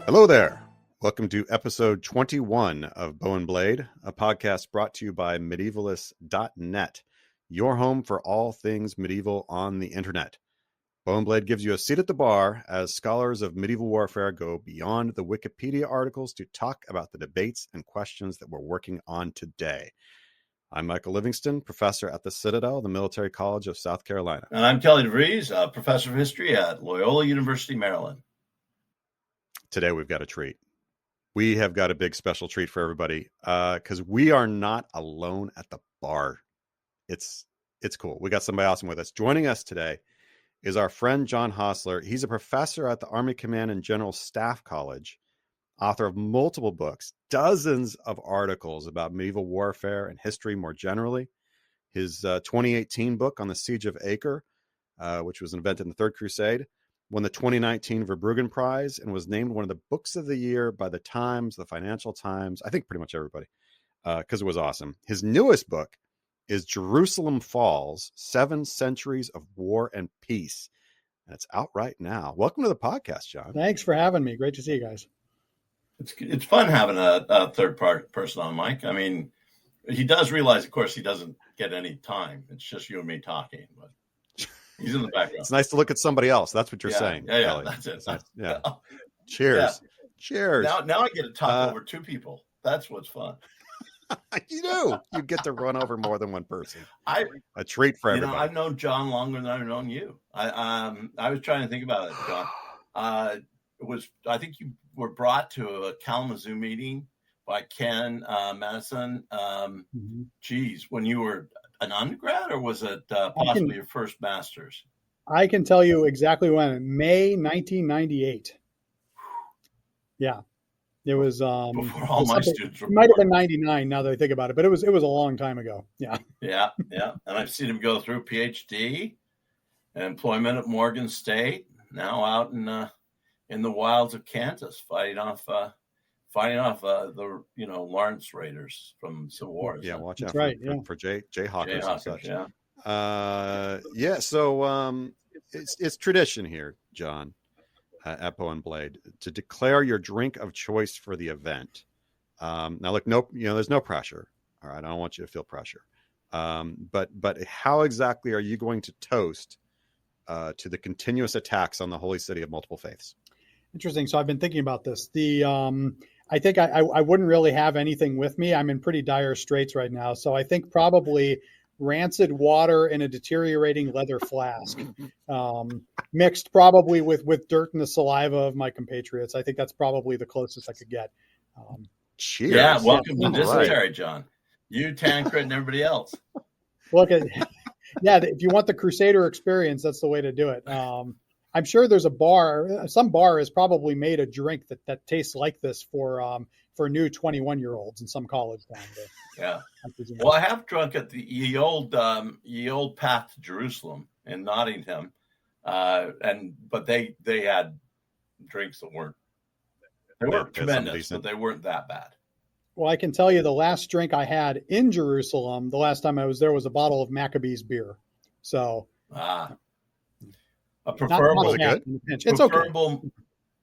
Hello there. Welcome to episode 21 of Bow and Blade, a podcast brought to you by medievalists.net, your home for all things medieval on the internet. Bow and Blade gives you a seat at the bar as scholars of medieval warfare go beyond the Wikipedia articles to talk about the debates and questions that we're working on today. I'm Michael Livingston, professor at the Citadel, the Military College of South Carolina. And I'm Kelly DeVries, professor of history at Loyola University, Maryland. Today we've got a treat. We have got a big special treat for everybody because we are not alone at the bar. It's cool. We got somebody awesome with us. Joining us today is our friend John Hosler. He's a professor at the Army Command and General Staff College, author of multiple books, dozens of articles about medieval warfare and history more generally. His 2018 book on the Siege of Acre, which was an event in the Third Crusade, won the 2019 Verbruggen Prize and was named one of the books of the year by the Times, the Financial Times, I think pretty much everybody, because it was awesome. His newest book is Jerusalem Falls, 7 Centuries of War and Peace. And it's out right now. Welcome to the podcast, John. Thanks for having me. Great to see you guys. It's fun having a third person on, Mike. I mean, he does realize, of course, he doesn't get any time. It's just you and me talking, but he's in the background. It's nice to look at somebody else. That's what you're saying. Yeah, Kelly. that's it. Nice. Yeah. Cheers. Yeah. Cheers. Now I get to talk over two people. That's what's fun. You do. You get to run over more than one person. A treat for everybody. I've known John longer than I've known you. I was trying to think about it, John. I think you were brought to a Kalamazoo meeting by Ken Madison. Geez, when you were an undergrad, or was it possibly your first master's? I can tell you exactly when. May 1998. Yeah, it was. Before all my students were born. It might have been 99 now that I think about it, but it was a long time ago. Yeah. Yeah. And I've seen him go through PhD, employment at Morgan State, now out in the wilds of Kansas, fighting off the Lawrence Raiders from Civil War. Yeah, watch out for Jayhawkers and such. Yeah. So it's tradition here, John, at Bow and Blade, to declare your drink of choice for the event. Now, look, there's no pressure. All right, I don't want you to feel pressure. But how exactly are you going to toast to the continuous attacks on the holy city of multiple faiths? Interesting. So I've been thinking about this. I think I wouldn't really have anything with me. I'm in pretty dire straits right now. So I think probably rancid water in a deteriorating leather flask, mixed probably with dirt and the saliva of my compatriots. I think that's probably the closest I could get. Cheers. Yeah, welcome to dysentery, John. You, Tancred, and everybody else. Look at, if you want the Crusader experience, that's the way to do it. I'm sure there's some bar has probably made a drink that tastes like this for new 21-year-olds in some college town. Yeah. Well, I have drunk at the ye old Path to Jerusalem in Nottingham, but they had drinks that weren't tremendous, but they weren't that bad. Well, I can tell you the last drink I had in Jerusalem, the last time I was there, was a bottle of Maccabees beer. So. Preferable, it's preferable, okay.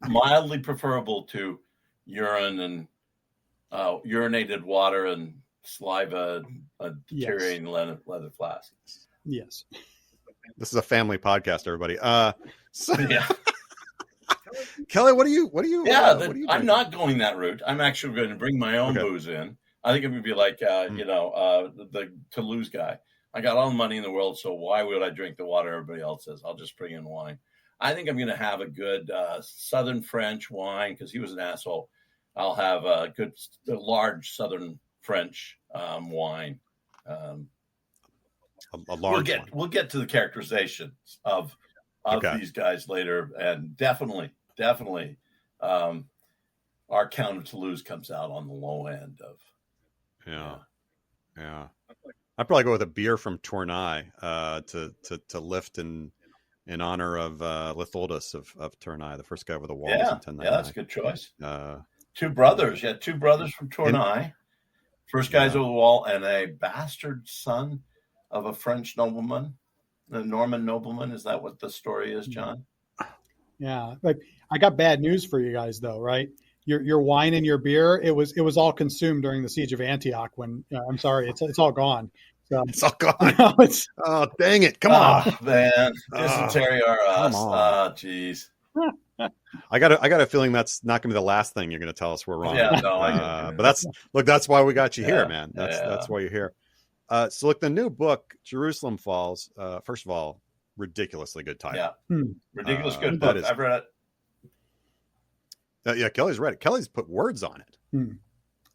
Mildly preferable to urine and urinated water and saliva, deteriorating leather flask. Yes. This is a family podcast, everybody. Yeah. Kelly, what do you? I'm not going that route. I'm actually going to bring my own booze in. I think I'm going to be like, the Toulouse guy. I got all the money in the world, so why would I drink the water everybody else says? I'll just bring in wine. I think I'm going to have a good Southern French wine because he was an asshole. I'll have a large Southern French wine. A large wine. We'll get to the characterizations of these guys later, and definitely, our Count of Toulouse comes out on the low end of. Yeah. I'd probably go with a beer from Tournai to lift in honor of Litholdus of Tournai, the first guy over the walls in 1099. Yeah, that's a good choice. Two brothers from Tournai, first guys over the wall, and a bastard son of a French nobleman, a Norman nobleman. Is that what the story is, John? Yeah. But I got bad news for you guys, though, right? Your wine and your beer, it was all consumed during the siege of Antioch. When I'm sorry, it's all gone. So, It's all gone. Oh, dang it! Come on, man. Dysentery or us? Jeez. I got a feeling that's not going to be the last thing you're going to tell us we're wrong. Yeah, no. But that's why we got you here, man. That's why you're here. So look, the new book, Jerusalem Falls. First of all, ridiculously good title. Yeah, ridiculous good book. I've read it. Yeah, Kelly's read it. Kelly's put words on it.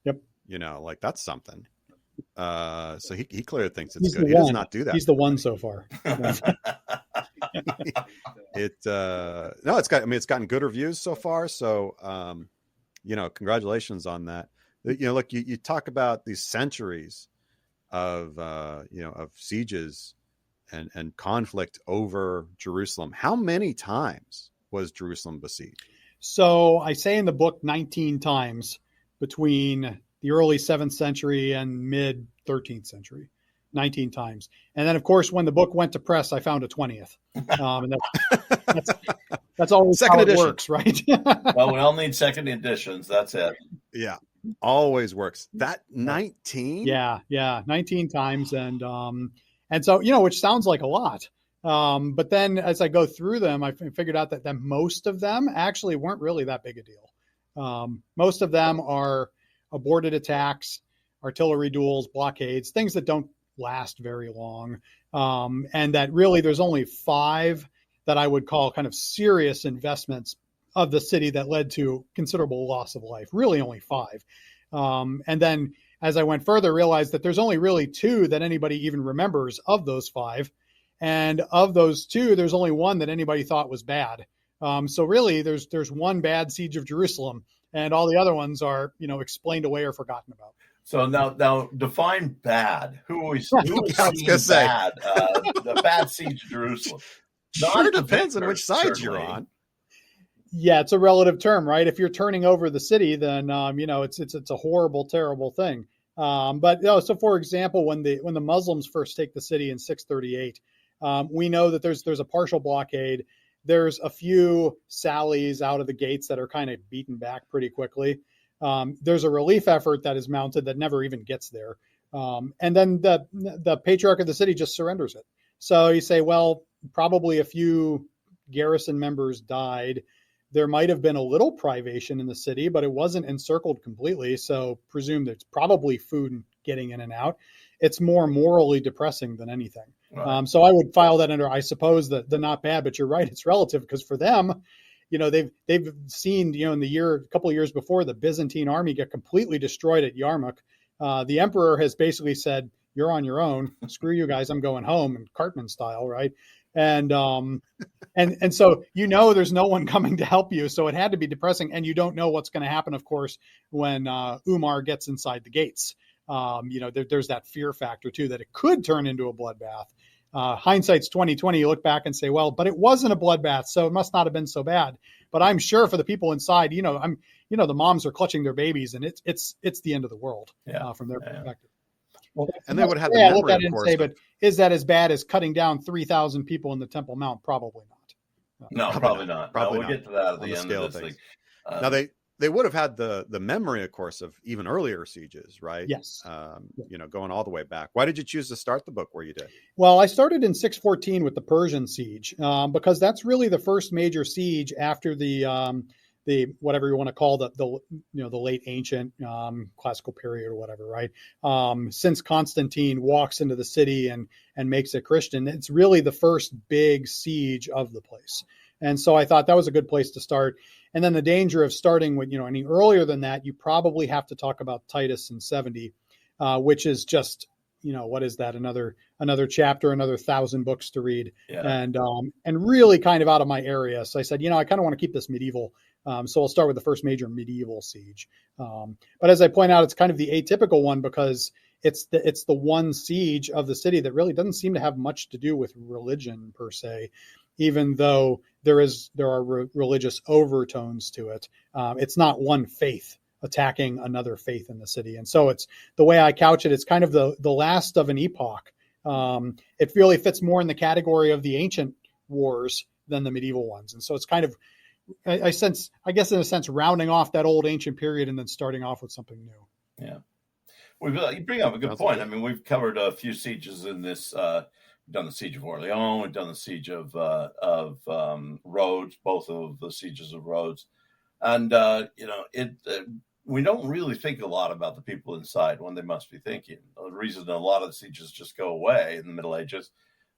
Yep. Like that's something. So he clearly thinks it's good. He does not do that. He's the one so far. It's gotten good reviews so far. So, congratulations on that. Look, you talk about these centuries of sieges and conflict over Jerusalem. How many times was Jerusalem besieged? So I say in the book 19 times between the early 7th century and mid 13th century, 19 times. And then, of course, when the book went to press, I found a 20th. And that's always second how edition. It works, right? Well, we all need second editions. That's it. Yeah, always works. That 19? Yeah, 19 times. And so, which sounds like a lot. But then as I go through them, I figured out that most of them actually weren't really that big a deal. Most of them are aborted attacks, artillery duels, blockades, things that don't last very long. And that really there's only 5 that I would call kind of serious investments of the city that led to considerable loss of life, really only 5. And then as I went further, realized that there's only really 2 that anybody even remembers of those 5. And of those 2, there's only 1 that anybody thought was bad. So really, there's one bad siege of Jerusalem, and all the other ones are, explained away or forgotten about. So now define bad. Who was bad? The bad siege of Jerusalem. Sure depends on which side you're on. Yeah, it's a relative term, right? If you're turning over the city, then it's a horrible, terrible thing. So for example, when the Muslims first take the city in 638. We know that there's a partial blockade. There's a few sallies out of the gates that are kind of beaten back pretty quickly. There's a relief effort that is mounted that never even gets there. And then the patriarch of the city just surrenders it. So you say, well, probably a few garrison members died. There might have been a little privation in the city, but it wasn't encircled completely. So presume there's probably food getting in and out. It's more morally depressing than anything. Right. So I would file that under, I suppose, the not bad, but you're right, it's relative, because for them, they've seen, in a couple of years before, the Byzantine army get completely destroyed at Yarmouk. The emperor has basically said, you're on your own. Screw you guys. I'm going home, in Cartman style. Right. And so, there's no one coming to help you. So it had to be depressing. And you don't know what's going to happen, of course, when Umar gets inside the gates. There's that fear factor too, that it could turn into a bloodbath. Hindsight's 2020. You look back and say, well, but it wasn't a bloodbath, so it must not have been so bad. But I'm sure for the people inside, the moms are clutching their babies, and it's the end of the world from their perspective. Well, and they would have the memory, look at it and say, but is that as bad as cutting down 3,000 people in the Temple Mount? Probably not. No, probably not. We'll get to that at the end of this thing. Now they would have had the memory, of course, of even earlier sieges, right? Yes. Going all the way back. Why did you choose to start the book where you did? Well, I started in 614 with the Persian siege, because that's really the first major siege after the whatever you want to call the late ancient classical period or whatever, right? Since Constantine walks into the city and makes it Christian, it's really the first big siege of the place. And so I thought that was a good place to start. And then the danger of starting with, any earlier than that, you probably have to talk about Titus in 70, which is just, what is that? Another chapter, another 1,000 books to read, and really kind of out of my area. So I said, I kind of want to keep this medieval. So I'll start with the first major medieval siege. But as I point out, it's kind of the atypical one because it's the one siege of the city that really doesn't seem to have much to do with religion per se, even though there are religious overtones to it. It's not one faith attacking another faith in the city. And so it's the way I couch it, it's kind of the last of an epoch. It really fits more in the category of the ancient wars than the medieval ones. And so it's kind of I sense, I guess in a sense, rounding off that old ancient period and then starting off with something new. Yeah. You bring up a good point. I mean, we've covered a few sieges in this. We've done the siege of Orleans. We've done the siege of Rhodes, both of the sieges of Rhodes, and we don't really think a lot about the people inside when they must be thinking. The reason a lot of the sieges just go away in the Middle Ages,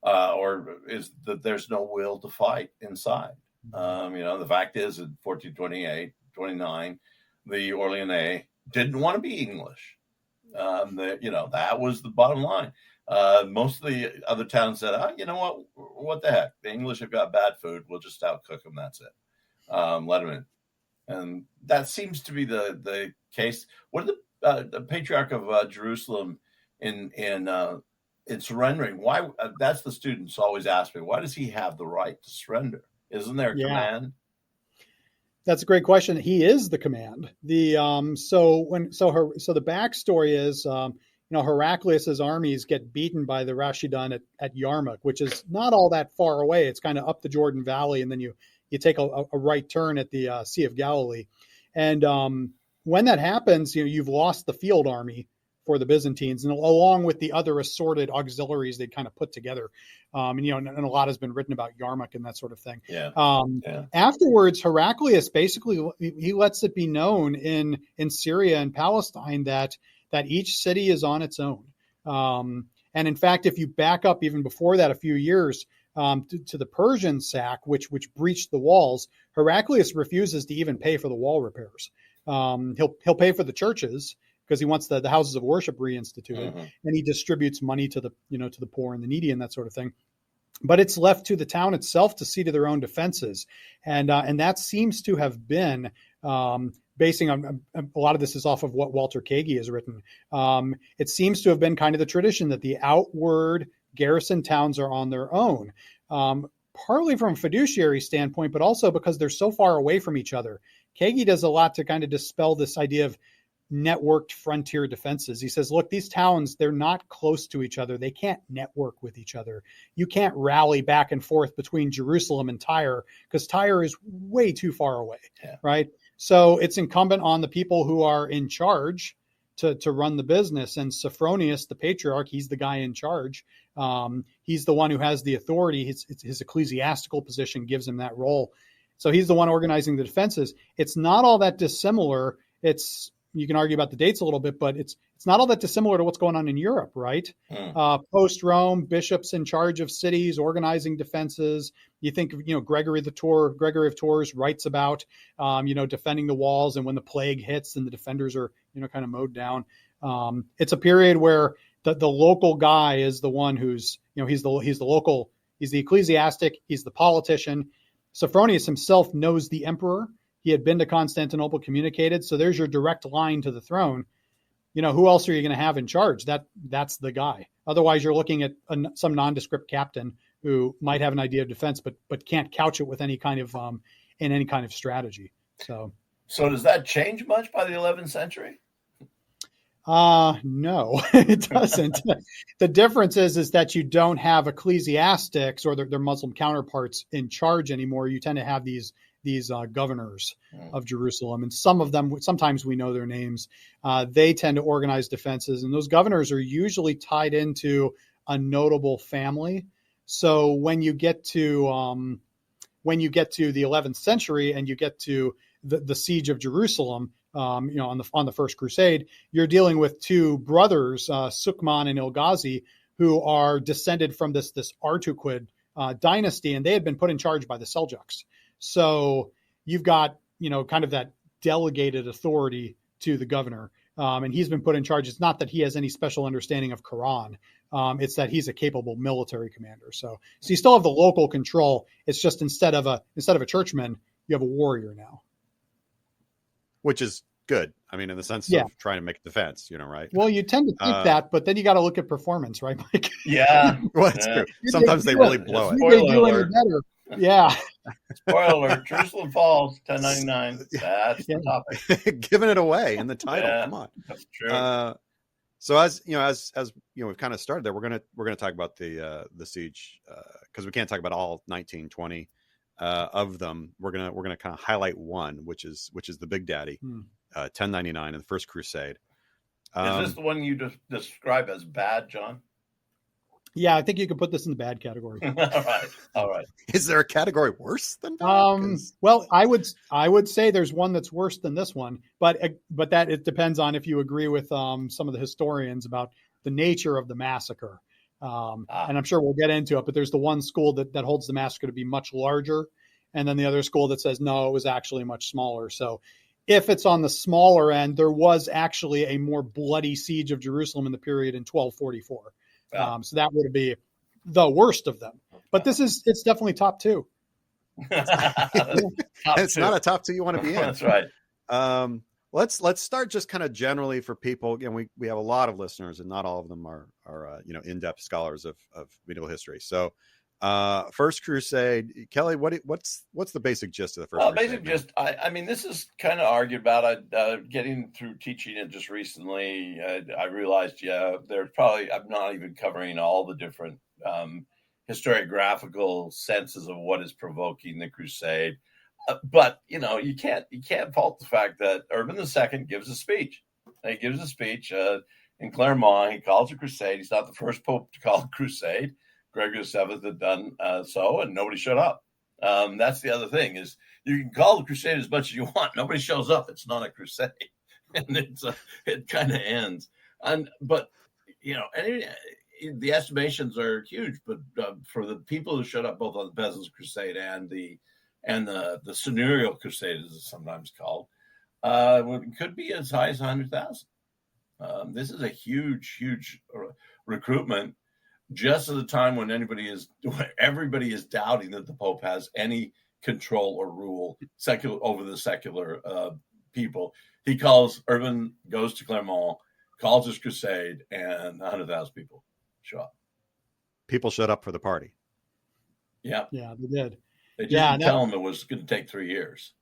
or is that there's no will to fight inside. The fact is, in 1428, 29, the Orleanais didn't want to be English. That was the bottom line. Most of the other towns said, what the heck? The English have got bad food. We'll just outcook them. That's it. Let them in. And that seems to be the case. What did the Patriarch of Jerusalem in surrendering? Why? That's the students always ask me. Why does he have the right to surrender? Isn't there a command? That's a great question. He is the command. So the backstory is, Heraclius's armies get beaten by the Rashidun at Yarmouk, which is not all that far away. It's kind of up the Jordan Valley, and then you take a right turn at the Sea of Galilee. And when that happens, you've lost the field army for the Byzantines, and along with the other assorted auxiliaries they kind of put together. And a lot has been written about Yarmouk and that sort of thing. Afterwards, Heraclius basically, he lets it be known in Syria and Palestine that each city is on its own. And in fact, if you back up even before that a few years to the Persian sack, which breached the walls, Heraclius refuses to even pay for the wall repairs. He'll pay for the churches, because he wants the houses of worship reinstituted, and he distributes money to the poor and the needy and that sort of thing. But it's left to the town itself to see to their own defenses, and that seems to have been basing on a lot of this is off of what Walter Kagi has written. It seems to have been kind of the tradition that the outward garrison towns are on their own, partly from a fiduciary standpoint, but also because they're so far away from each other. Kagi does a lot to kind of dispel this idea of networked frontier defenses. He says, look, these towns, they're not close to each other. They can't network with each other. You can't rally back and forth between Jerusalem and Tyre, because Tyre is way too far away, right? So it's incumbent on the people who are in charge to run the business. And Sophronius, the patriarch, he's the guy in charge. He's the one who has the authority. His ecclesiastical position gives him that role. So he's the one organizing the defenses. It's not all that dissimilar. You can argue about the dates a little bit, but it's not all that dissimilar to what's going on in Europe, right? Post-Rome, bishops in charge of cities, organizing defenses. You think of, Gregory of Tours writes about, defending the walls, and when the plague hits and the defenders are, kind of mowed down. It's a period where the local guy is the one who's, he's the ecclesiastic, he's the politician. Sophronius himself knows the emperor. He had been to Constantinople, communicated. So there's your direct line to the throne. Who else are you going to have in charge? That's the guy. Otherwise, you're looking at some nondescript captain who might have an idea of defense, but can't couch it with any kind of in any kind of strategy. So does that change much by the 11th century? No, it doesn't. The difference is that you don't have ecclesiastics or their Muslim counterparts in charge anymore. You tend to have these governors of Jerusalem, and some of them, sometimes we know their names. They tend to organize defenses, and those governors are usually tied into a notable family. So when you get to the 11th century and you get to the siege of Jerusalem, on the First Crusade, you're dealing with two brothers, Sukman and Ilghazi, who are descended from this Artuquid dynasty, and they had been put in charge by the Seljuks. So you've got, kind of that delegated authority to the governor, and he's been put in charge. It's not that he has any special understanding of Quran. It's that he's a capable military commander. So you still have the local control. It's just instead of a churchman, you have a warrior now. Which is good. I mean, in the sense of trying to make defense, right? Well, you tend to think that, but then you got to look at performance, right, Mike? Yeah. Well, that's true. Sometimes they really blow it. They do any better. Yeah. Spoiler alert, Jerusalem Falls, 1099. That's the topic. Giving it away in the title. Come on. That's true. So as we've kind of started there, we're gonna talk about the siege, because we can't talk about all 1920. of them. We're gonna kind of highlight one, which is the Big Daddy, 1099 in the First Crusade. Is this the one you describe as bad, John? Yeah, I think you could put this in the bad category. All right. Is there a category worse than bad? Well, I would say there's one that's worse than this one, but that it depends on if you agree with some of the historians about the nature of the massacre. And I'm sure we'll get into it, but there's the one school that holds the massacre to be much larger, and then the other school that says no, it was actually much smaller. So if it's on the smaller end, there was actually a more bloody siege of Jerusalem in the period in 1244. So that would be the worst of them. But it's definitely top two. It's not a top two you want to be in. That's right. Let's start just kind of generally for people. Again, we have a lot of listeners, and not all of them are in-depth scholars of medieval history. So, First Crusade, Kelly, what's the basic gist of the First Crusade? Basic gist. I mean, this is kind of argued about. Getting through teaching it just recently, I realized, there's probably, I'm not even covering all the different historiographical senses of what is provoking the Crusade. But you can't fault the fact that Urban II gives a speech. He gives a speech in Clermont. He calls a crusade. He's not the first pope to call a crusade. Gregory VII had done so, and nobody showed up. That's the other thing, is you can call the crusade as much as you want. Nobody shows up. It's not a crusade, and it kind of ends. But the estimations are huge. But for the people who showed up both on the Peasants' Crusade and the seigneurial crusade, as it's sometimes called, could be as high as 100,000. This is a huge recruitment, just at the time when everybody is doubting that the Pope has any control or rule over the secular people. He Urban goes to Clermont, calls his crusade, and 100,000 people show up. People showed up for the party. Yeah, they did. They just didn't tell him it was going to take 3 years.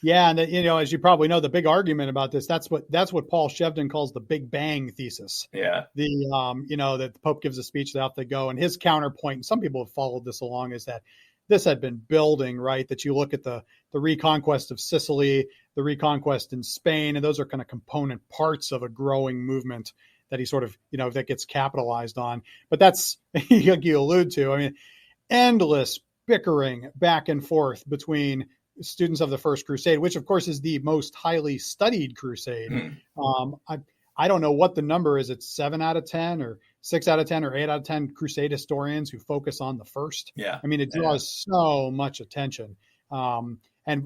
Yeah, and as you probably know, the big argument about this, that's what Paul Shevden calls the Big Bang thesis. Yeah. That the Pope gives a speech, that they go, and his counterpoint, and some people have followed this along, is that this had been building, right? That you look at the reconquest of Sicily, the reconquest in Spain, and those are kind of component parts of a growing movement that he sort of, that gets capitalized on. But that's, like you allude to, I mean, endless bickering back and forth between students of the First Crusade, which of course is the most highly studied crusade. I don't know what the number is. It's 7 out of 10 or 6 out of 10 or 8 out of 10 crusade historians who focus on the first. Yeah. I mean, it draws so much attention. And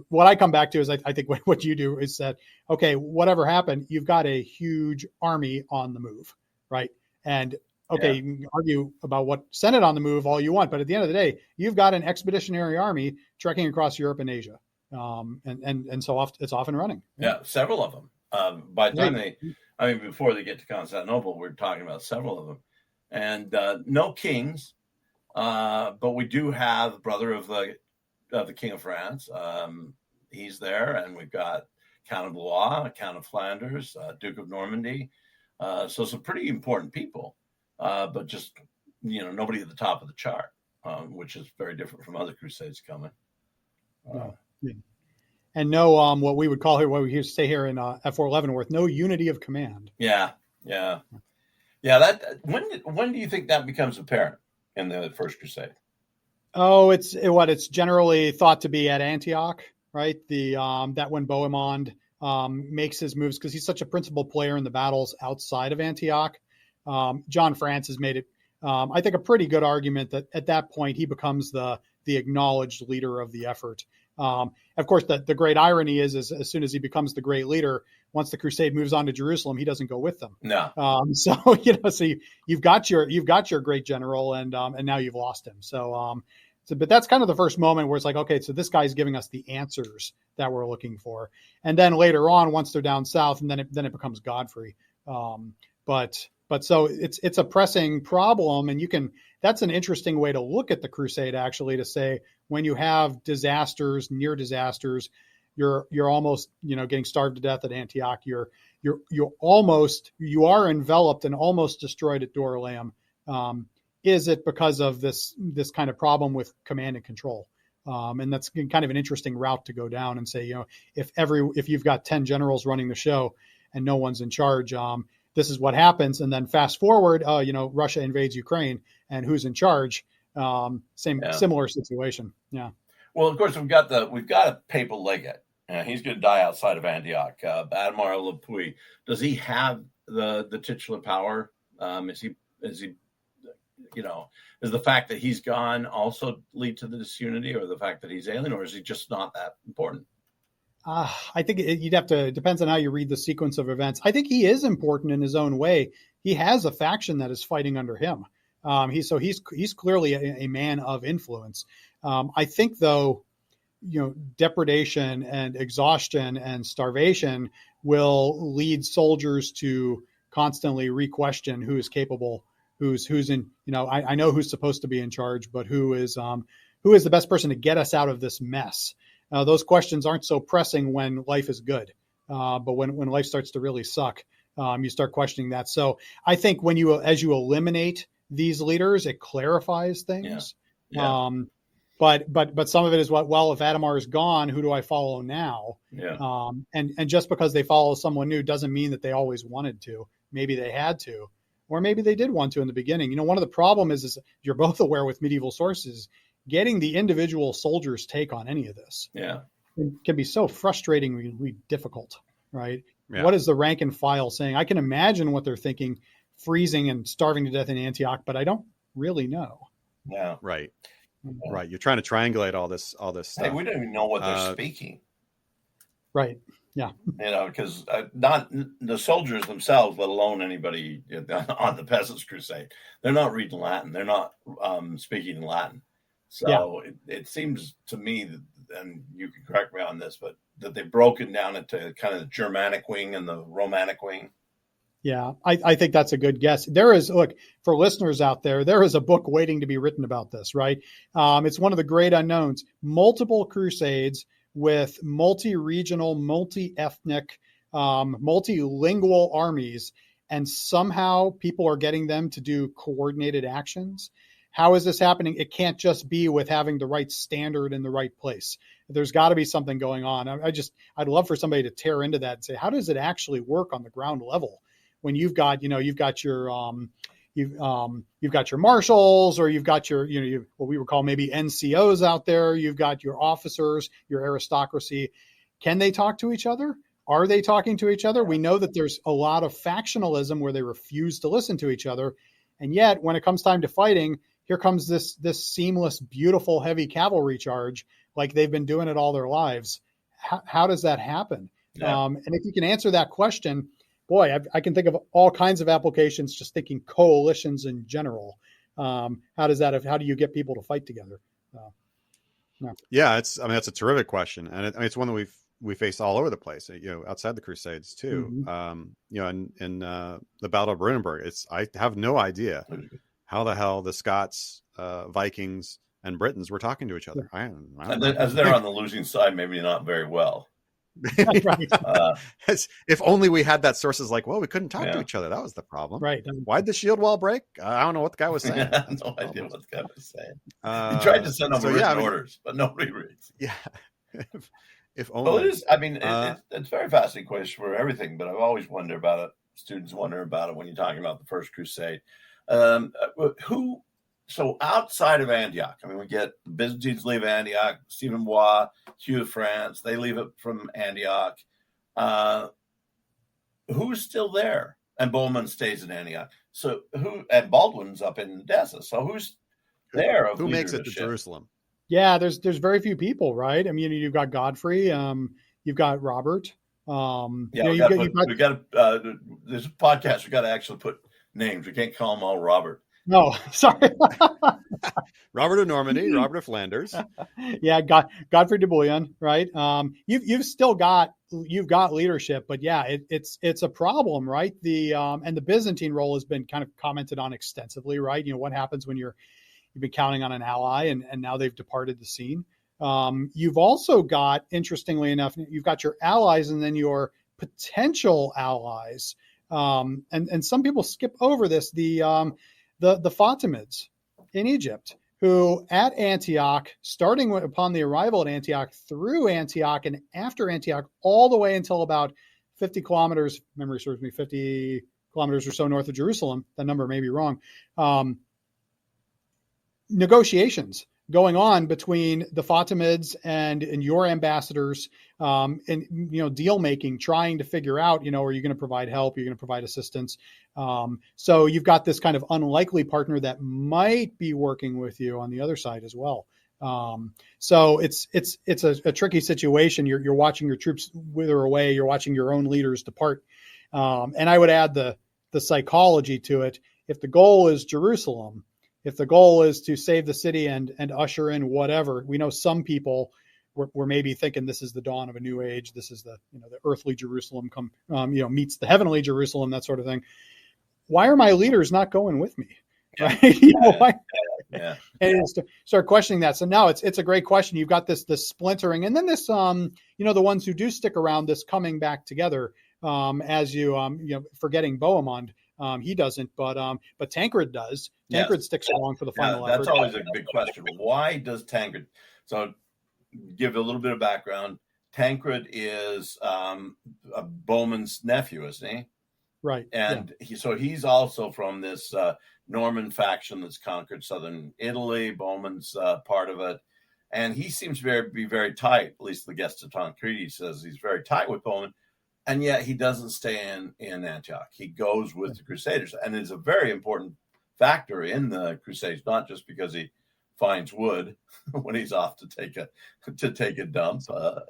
what I come back to is I think what you do is that, okay, whatever happened, you've got a huge army on the move, right? And okay, you can argue about what sent it on the move all you want, but at the end of the day, you've got an expeditionary army trekking across Europe and Asia, and so often it's off and running. Yeah, several of them. By the time before they get to Constantinople, we're talking about several of them, and no kings, but we do have brother of the King of France. He's there, and we've got Count of Blois, Count of Flanders, Duke of Normandy. So some pretty important people. But just, nobody at the top of the chart, which is very different from other crusades coming. And no, what we would call here, what we used to say here in F4 Leavenworth, no unity of command. Yeah. That when do you think that becomes apparent in the First Crusade? Oh, it's generally thought to be at Antioch, right? That when Bohemond makes his moves, because he's such a principal player in the battles outside of Antioch. John France has made it, I think, a pretty good argument that at that point he becomes the acknowledged leader of the effort. Of course, the great irony is as soon as he becomes the great leader, once the crusade moves on to Jerusalem, he doesn't go with them. No. So you've got your great general, and now you've lost him. But that's kind of the first moment where it's like, okay, so this guy's giving us the answers that we're looking for, and then later on, once they're down south, and then it becomes Godfrey. But so it's a pressing problem, and that's an interesting way to look at the crusade, actually, to say when you have disasters, near disasters, you're almost, getting starved to death at Antioch. You are enveloped and almost destroyed at Dorylaeum. Is it because of this kind of problem with command and control? And that's kind of an interesting route to go down and say, if you've got 10 generals running the show and no one's in charge, this is what happens. And then fast forward, Russia invades Ukraine, and who's in charge? Similar situation. Yeah. Well, of course, we've got a papal legate. He's going to die outside of Antioch. Admiral Le Puy. Does he have the titular power? Is he does the fact that he's gone also lead to the disunity, or the fact that he's alien, or is he just not that important? I think you'd have to, depends on how you read the sequence of events. I think he is important in his own way. He has a faction that is fighting under him. He's clearly a man of influence. I think, though, depredation and exhaustion and starvation will lead soldiers to constantly re-question who is capable, who's in. I know who's supposed to be in charge, but who is the best person to get us out of this mess. Those questions aren't so pressing when life is good, but when life starts to really suck, you start questioning that. So I think as you eliminate these leaders, it clarifies things. Yeah. But some of it is if Adhemar is gone, who do I follow now? Yeah. And just because they follow someone new doesn't mean that they always wanted to. Maybe they had to, or maybe they did want to in the beginning. One of the problems is you're both aware with medieval sources, getting the individual soldier's take on any of this. Yeah. It can be so frustratingly difficult, right? Yeah. What is the rank and file saying? I can imagine what they're thinking, freezing and starving to death in Antioch, but I don't really know. Yeah. Right. Right. You're trying to triangulate all this stuff. Hey, we don't even know what they're speaking. Right. Yeah. Because not the soldiers themselves, let alone anybody on the Peasants' Crusade, they're not reading Latin. They're not speaking Latin. So it seems to me that, and you can correct me on this, but that they've broken down into kind of the Germanic wing and the Romanic wing. Yeah, I think that's a good guess. For listeners out there is a book waiting to be written about this, right? It's one of the great unknowns. Multiple crusades with multi-regional, multi-ethnic, multilingual armies, and somehow people are getting them to do coordinated actions. How is this happening? It can't just be with having the right standard in the right place. There's got to be something going on. I'd love for somebody to tear into that and say, how does it actually work on the ground level? When you've got your marshals, or you've got your, what we would call maybe NCOs out there. You've got your officers, your aristocracy. Can they talk to each other? Are they talking to each other? We know that there's a lot of factionalism where they refuse to listen to each other. And yet when it comes time to fighting, here comes this seamless, beautiful, heavy cavalry charge, like they've been doing it all their lives. How does that happen? Yeah. And if you can answer that question, boy, I can think of all kinds of applications, just thinking coalitions in general. How do you get people to fight together? Yeah, that's a terrific question. And it's one that we face all over the place, outside the Crusades too. Mm-hmm. In the Battle of Brunanburg, I have no idea how the hell the Scots, Vikings, and Britons were talking to each other. I don't know. As they're on the losing side, maybe not very well. Right. If only we had that sources we couldn't talk to each other. That was the problem. Right. Why'd the shield wall break? I don't know what the guy was saying. No idea what the guy was saying. He tried to send over written orders, but nobody reads. Yeah. If only. Well, it is. It's a very fascinating question for everything, but I've always wondered about it. Students wonder about it when you're talking about the First Crusade. So outside of Antioch, we get the Byzantines leave Antioch, Stephen Bois, Hugh of France, they leave it from Antioch. Who's still there? And Bowman stays in Antioch. So and Baldwin's up in Edessa. So who's there? Who makes it to Jerusalem? Yeah, there's very few people, right? You've got Godfrey, you've got Robert. There's a podcast. We got to actually put names. We can't call them all Robert. No, sorry. Robert of Normandy, Robert of Flanders. Yeah, Godfrey de Bouillon, right? You've got leadership, but yeah, it's a problem, right? And the Byzantine role has been kind of commented on extensively, right? What happens when you've been counting on an ally and now they've departed the scene. You've also got, interestingly enough, you've got your allies and then your potential allies. And some people skip over this, the Fatimids in Egypt. who at Antioch, starting upon the arrival at Antioch, through Antioch, and after Antioch, all the way until about 50 kilometers, memory serves me, 50 kilometers or so north of Jerusalem, that number may be wrong, negotiations going on between the Fatimids and your ambassadors, and deal making, trying to figure out, are you going to provide help? Are you going to provide assistance? So you've got this kind of unlikely partner that might be working with you on the other side as well. So it's a tricky situation. You're watching your troops wither away. You're watching your own leaders depart. And I would add the psychology to it. If the goal is Jerusalem, if the goal is to save the city and usher in whatever, we know some people were maybe thinking this is the dawn of a new age. This is the earthly Jerusalem meets the heavenly Jerusalem, that sort of thing. Why are my leaders not going with me? Right? Why? Yeah. And start questioning that. So now it's a great question. You've got this splintering, and then this the ones who do stick around, this coming back together, as forgetting Bohemond. He doesn't, but Tancred does. Tancred sticks along for the final effort. That's always a big question. Why does Tancred? So, give a little bit of background. Tancred is Bowman's nephew, isn't he? Right. And he's also from this Norman faction that's conquered southern Italy. Bowman's part of it, and he seems to be very tight. At least the guest of Tancredi says he's very tight with Bowman. And yet he doesn't stay in Antioch. He goes with the Crusaders, and is a very important factor in the Crusades, not just because he finds wood when he's off to take a dump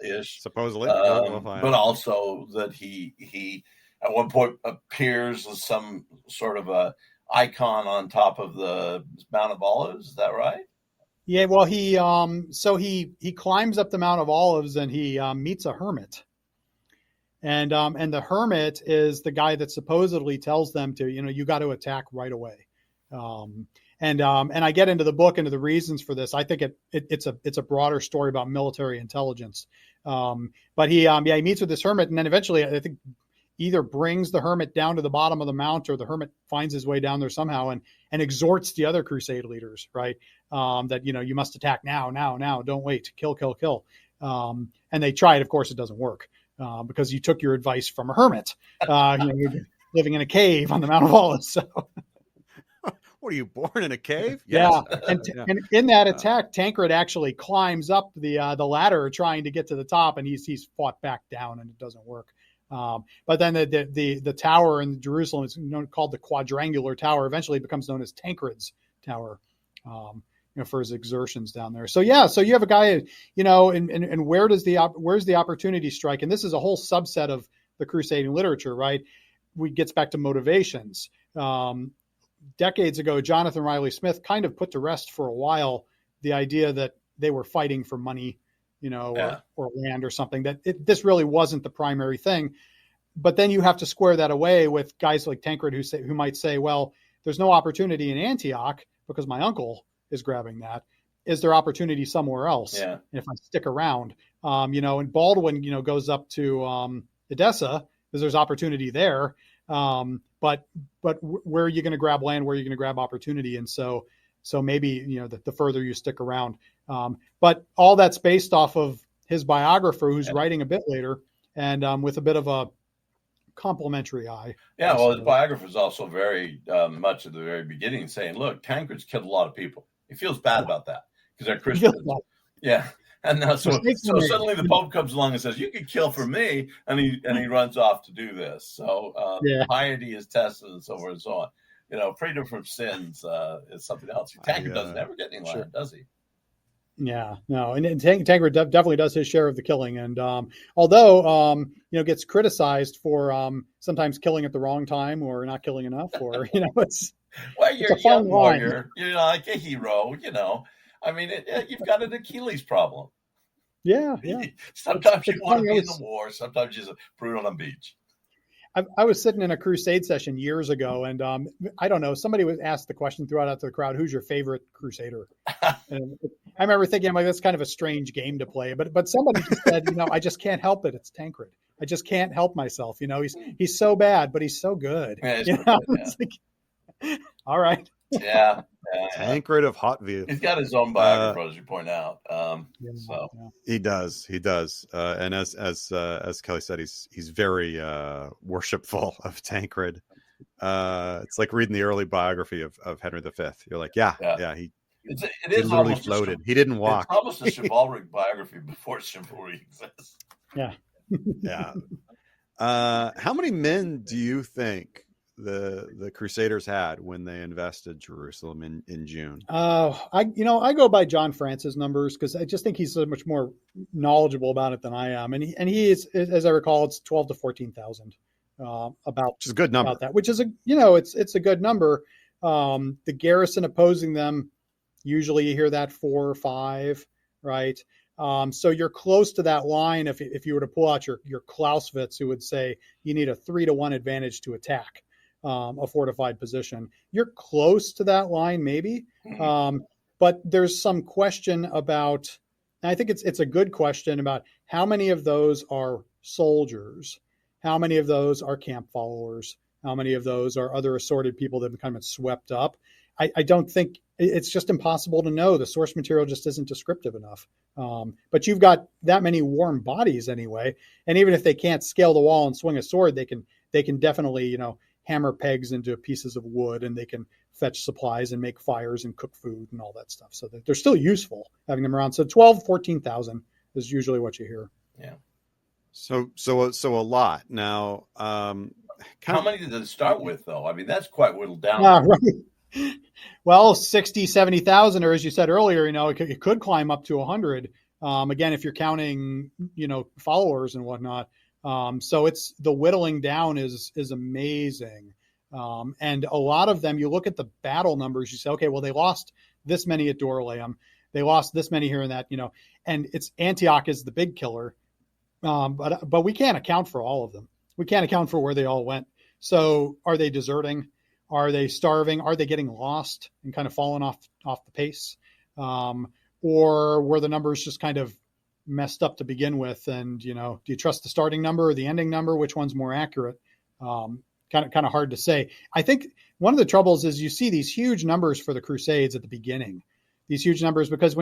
ish, supposedly, but also that he at one point appears as some sort of a icon on top of the Mount of Olives. Is that right? Yeah. Well, he climbs up the Mount of Olives and he meets a hermit. And the hermit is the guy that supposedly tells them to, you got to attack right away. And I get into the book, into the reasons for this. I think it's a broader story about military intelligence. But he meets with this hermit, and then eventually I think either brings the hermit down to the bottom of the mount, or the hermit finds his way down there somehow and exhorts the other crusade leaders, right? That, you must attack now, don't wait, kill. And they try it. Of course, it doesn't work. Because you took your advice from a hermit, you're living in a cave on the Mount of Olives. So. What are you, born in a cave? Yes. Yeah, and in that attack, Tancred actually climbs up the ladder trying to get to the top, and he's fought back down, and it doesn't work. But then the tower in Jerusalem is called the Quadrangular Tower. Eventually, it becomes known as Tancred's Tower. For his exertions down there. So you have a guy, and where's the opportunity strike? And this is a whole subset of the crusading literature, right? Gets back to motivations. Decades ago, Jonathan Riley Smith kind of put to rest for a while the idea that they were fighting for money, or land or something, that this really wasn't the primary thing. But then you have to square that away with guys like Tancred who might say, well, there's no opportunity in Antioch because my uncle is grabbing that. Is there opportunity somewhere else? Yeah. If I stick around, and Baldwin, goes up to Edessa because there's opportunity there. But where are you going to grab land? Where are you going to grab opportunity? And so maybe, the further you stick around. But all that's based off of his biographer, who's writing a bit later, and with a bit of a complimentary eye. Yeah, well, his biographer is also very much at the very beginning saying, look, Tancred's killed a lot of people. He feels bad about that because they're Christians. Yeah. And so suddenly the Pope comes along and says, you could kill for me. And he runs off to do this. So piety is tested and so forth and so on. Freedom from sins is something else. Tancred doesn't ever get any land, does he? Yeah, no. And Tancred definitely does his share of the killing. And although, gets criticized for sometimes killing at the wrong time or not killing enough, or, it's. Well, you're a young warrior. You're like a hero, I mean, you've got an Achilles problem. Yeah. Sometimes you want to be in the war. Sometimes you're prune on a beach. I was sitting in a crusade session years ago, and I don't know, somebody was asked the question, threw it out to the crowd, who's your favorite crusader? And I remember thinking, that's kind of a strange game to play. But somebody just said, I just can't help it. It's Tancred. I just can't help myself. He's so bad, but he's so good. Yeah, It's like, all right. Yeah. Tancred of Hauteville. He's got his own biographer, as you point out. He does. And as Kelly said, he's very worshipful of Tancred. It's like reading the early biography of Henry V. You're like, yeah. He literally floated. He didn't walk. It's almost a chivalric biography before chivalry exists. Yeah. Yeah. How many men do you think the Crusaders had when they invested Jerusalem in June? I go by John Francis numbers because I just think he's so much more knowledgeable about it than I am, and he is, as I recall, it's 12 to 14,000. Which is a good number. About that, which is it's a good number. The garrison opposing them, usually you hear that 4 or 5, right? So you're close to that line. If you were to pull out your Clausewitz, who would say you need a 3-to-1 advantage to attack a fortified position, you're close to that line, maybe. But there's some question about, and I think it's a good question about how many of those are soldiers, how many of those are camp followers, how many of those are other assorted people that have kind of swept up. I don't think it's just impossible to know. The source material just isn't descriptive enough. But you've got that many warm bodies anyway, and even if they can't scale the wall and swing a sword, they can definitely hammer pegs into pieces of wood, and they can fetch supplies and make fires and cook food and all that stuff. So they're still useful having them around. So 12, 14,000 is usually what you hear. Yeah. So a lot. Now, how many did it start with, though? I mean, that's quite whittled down. Right. Well, 60, 70,000, or as you said earlier, it could climb up to 100. Again, if you're counting, followers and whatnot. So it's the whittling down is amazing. And a lot of them, you look at the battle numbers, you say, okay, well, they lost this many at Dorylaeum. They lost this many here and that, and it's Antioch is the big killer. But we can't account for all of them. We can't account for where they all went. So are they deserting? Are they starving? Are they getting lost and kind of falling off the pace? Or were the numbers just kind of messed up to begin with? And, do you trust the starting number or the ending number? Which one's more accurate? Kind of hard to say. I think one of the troubles is you see these huge numbers for the Crusades at the beginning, these huge numbers, because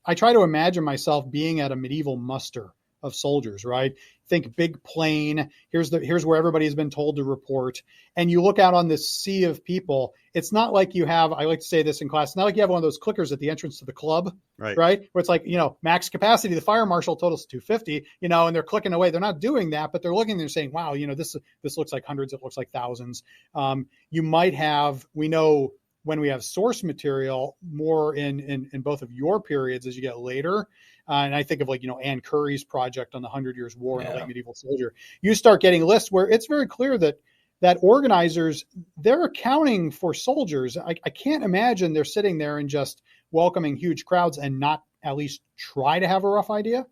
I try to imagine myself being at a medieval muster of soldiers, right? Think big plain. Here's where everybody's been told to report. And you look out on this sea of people. It's not like you have, I like to say this in class, it's not like you have one of those clickers at the entrance to the club, right? Where it's like, max capacity, the fire marshal told us 250, and they're clicking away. They're not doing that, but they're looking, they're saying, wow, this looks like hundreds, it looks like thousands. You might have, we know when we have source material more in both of your periods as you get later, and I think of Anne Curry's project on the 100 Years' War and the late medieval soldier, you start getting lists where it's very clear that organizers, they're accounting for soldiers. I can't imagine they're sitting there and just welcoming huge crowds and not at least try to have a rough idea.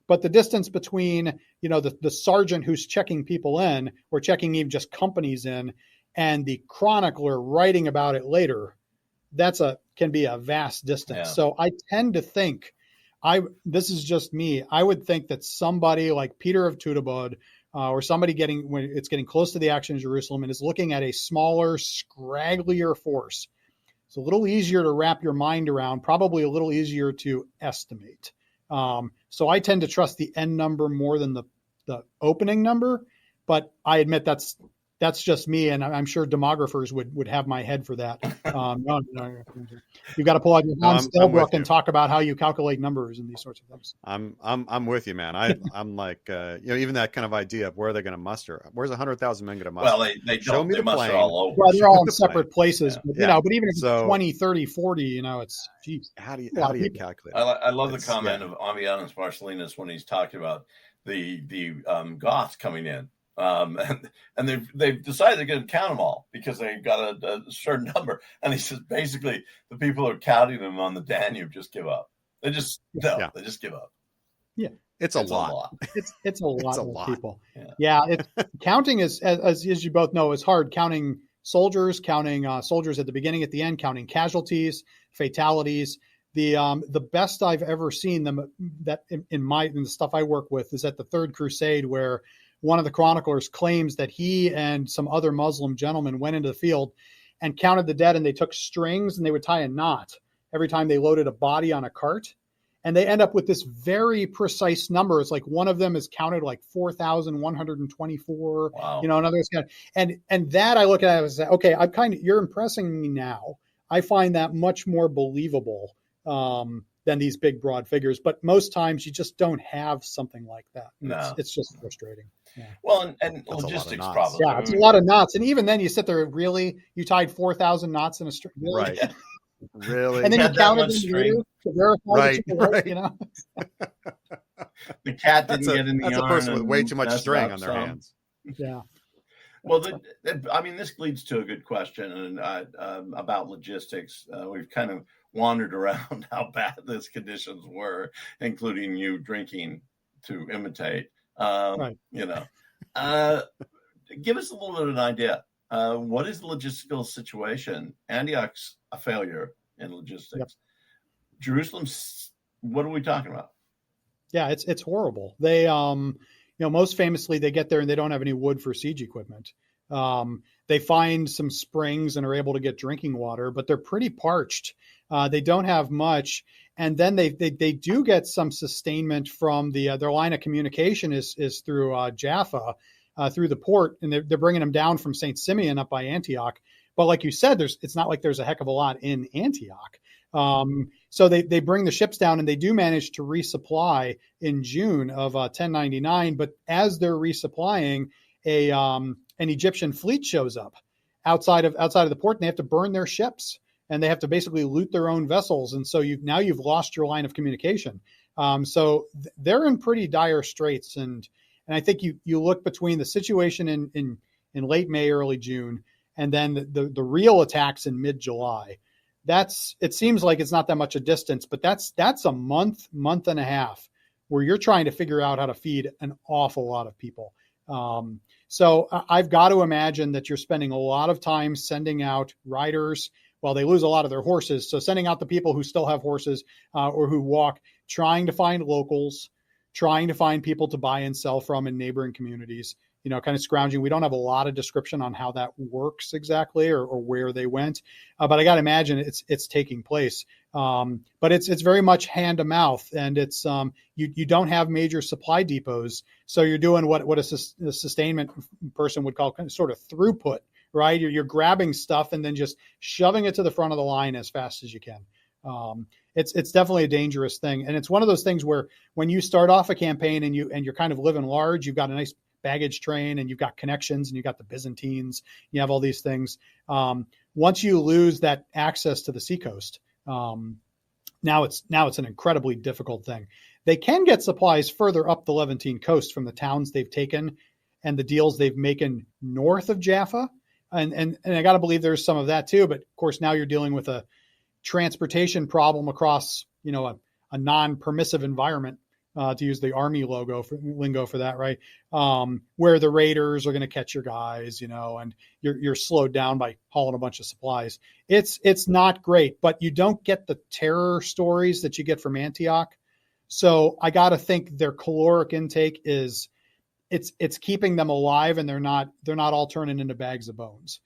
But the distance between, the sergeant who's checking people in or checking even just companies in and the chronicler writing about it later, can be a vast distance. Yeah. So I tend to think, this is just me, I would think that somebody like Peter of Tudebod or somebody when it's getting close to the action in Jerusalem and is looking at a smaller, scragglier force. It's a little easier to wrap your mind around, probably a little easier to estimate. So I tend to trust the end number more than the opening number, but I admit that's just me, and I'm sure demographers would have my head for that. No. You've got to pull out your Hans Delbruck and talk about how you calculate numbers and these sorts of things. I'm with you, man. I'm like, even that kind of idea of where they're going to muster. Where's 100,000 men going to muster? Well, they show don't. me They the muster plane. all over. Well, they're all in separate places, but even if it's So, 20, 30, 40, it's geez. How do you calculate? I love the comment of Avianus Marcellinus when he's talking about the Goths coming in. And they've decided they're going to count them all because they've got a certain number. And he says, basically, the people who are counting them on the Danube just give up. They just give up. Yeah. It's a lot. It's a lot of people. Yeah. Counting is, as you both know, is hard. Counting soldiers at the beginning, at the end, counting casualties, fatalities. The best I've ever seen them that in the stuff I work with is at the Third Crusade, where one of the chroniclers claims that he and some other Muslim gentlemen went into the field and counted the dead, and they took strings and they would tie a knot every time they loaded a body on a cart. And they end up with this very precise number. It's like one of them is counted like 4,124. Wow. Another is counted. And that I look at it and say, okay, you're impressing me now. I find that much more believable than these big broad figures. But most times you just don't have something like that. No. It's just frustrating. Yeah. Well, and logistics problems. Yeah, it's a lot of knots. And even then you sit there, really, you tied 4,000 knots in a string. Really? Right. Really? And then you counted them later to verify right, that The cat didn't get in the yarn. That's a person with way too much string on their hands. Yeah. Well, this leads to a good question about logistics. We've kind of wandered around how bad these conditions were, including you drinking to imitate. Right. Give us a little bit of an idea. What is the logistical situation? Antioch's a failure in logistics. Yep. Jerusalem's, what are we talking about? Yeah, it's horrible. They, most famously, they get there and they don't have any wood for siege equipment. They find some springs and are able to get drinking water, but they're pretty parched. They don't have much. And then they do get some sustainment from their line of communication is through Jaffa. Through the port, and they're bringing them down from St. Simeon up by Antioch. But like you said, it's not like there's a heck of a lot in Antioch. So they bring the ships down, and they do manage to resupply in June of 1099. But as they're resupplying, an Egyptian fleet shows up outside of the port, and they have to burn their ships, and they have to basically loot their own vessels. And so you've lost your line of communication. So they're in pretty dire straits. And I think you look between the situation in late May, early June, and then the real attacks in mid-July. It seems like it's not that much a distance, but that's a month and a half where you're trying to figure out how to feed an awful lot of people. So I've got to imagine that you're spending a lot of time sending out riders. Well, they lose a lot of their horses. So sending out the people who still have horses or who walk, trying to find locals, trying to find people to buy and sell from in neighboring communities, kind of scrounging. We don't have a lot of description on how that works exactly or where they went. But I got to imagine it's taking place. But it's very much hand to mouth, and it's you don't have major supply depots. So you're doing what a sustainment person would call kind of sort of throughput, right? You're grabbing stuff and then just shoving it to the front of the line as fast as you can. It's definitely a dangerous thing. And it's one of those things where when you start off a campaign and you're kind of living large, you've got a nice baggage train and you've got connections and you've got the Byzantines, you have all these things. Once you lose that access to the seacoast, now it's an incredibly difficult thing. They can get supplies further up the Levantine coast from the towns they've taken and the deals they've making north of Jaffa. And I got to believe there's some of that too. But of course, now you're dealing with a transportation problem across, a non-permissive environment, to use the Army lingo for that, right? Where the raiders are going to catch your guys, and you're slowed down by hauling a bunch of supplies. It's not great, but you don't get the terror stories that you get from Antioch. So I got to think their caloric intake it's keeping them alive, and they're not all turning into bags of bones.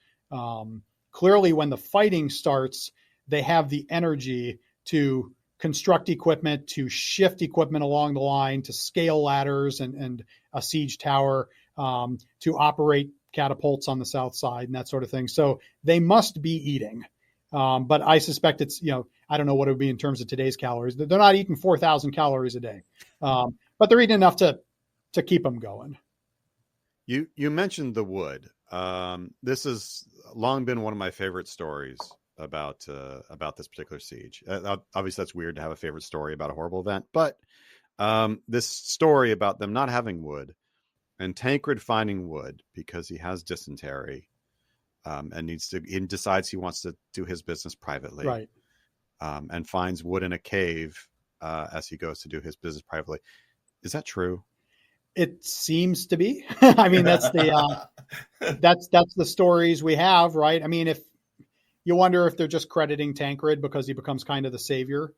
Clearly, when the fighting starts, they have the energy to construct equipment, to shift equipment along the line, to scale ladders and a siege tower, to operate catapults on the south side and that sort of thing. So they must be eating. But I suspect it's, I don't know what it would be in terms of today's calories. They're not eating 4,000 calories a day, but they're eating enough to keep them going. You mentioned the wood. This has long been one of my favorite stories about this particular siege. Obviously, that's weird to have a favorite story about a horrible event, but this story about them not having wood and Tancred finding wood because he has dysentery and decides he wants to do his business privately, right? And finds wood in a cave as he goes to do his business privately. Is that true? It seems to be. I mean, that's the that's the stories we have, right? I mean, if you wonder if they're just crediting Tancred because he becomes kind of the savior.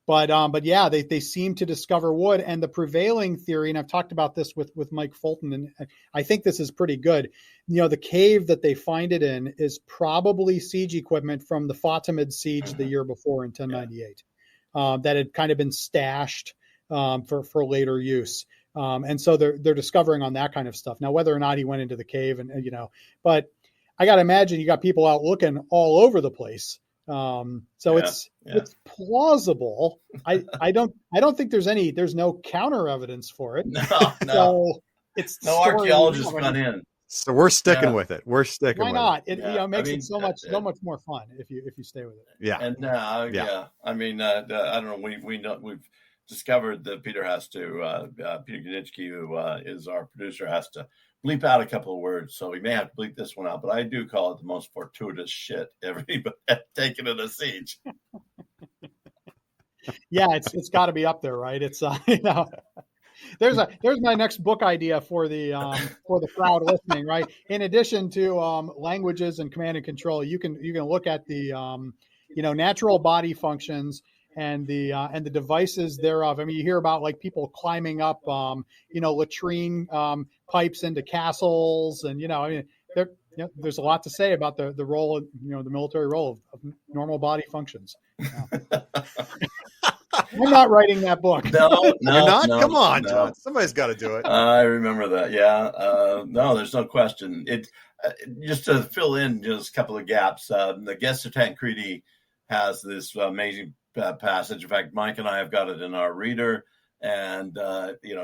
But yeah, they seem to discover wood, and the prevailing theory, and I've talked about this with Mike Fulton, and I think this is pretty good. The cave that they find it in is probably siege equipment from the Fatimid siege the year before in 1098, that had kind of been stashed for later use. And so they're discovering on that kind of stuff. Now, whether or not he went into the cave but I got to imagine you got people out looking all over the place. It's plausible. I don't think there's no counter evidence for it. No. So it's no archaeologists got in. So we're sticking with it. We're sticking Why with not? it. It makes it so much more fun if you stay with it. Yeah. And I mean, I don't know. We know we've discovered that Peter has to Peter Gnitsky, who is our producer, has to bleep out a couple of words, so we may have to bleep this one out. But I do call it the most fortuitous shit ever taken in a siege. Yeah, it's got to be up there, right? It's there's my next book idea for the crowd listening, right? In addition to languages and command and control, you can look at the natural body functions and the devices thereof. I mean, you hear about like people climbing up latrine pipes into castles, and there's a lot to say about the role of the military role of normal body functions. I'm not writing that book. No, you're not. Come on, no. John. Somebody's got to do it. I remember that. Yeah. No, there's no question. It just to fill in just a couple of gaps. The Gesta Tancredi has this amazing passage. In fact, Mike and I have got it in our reader. And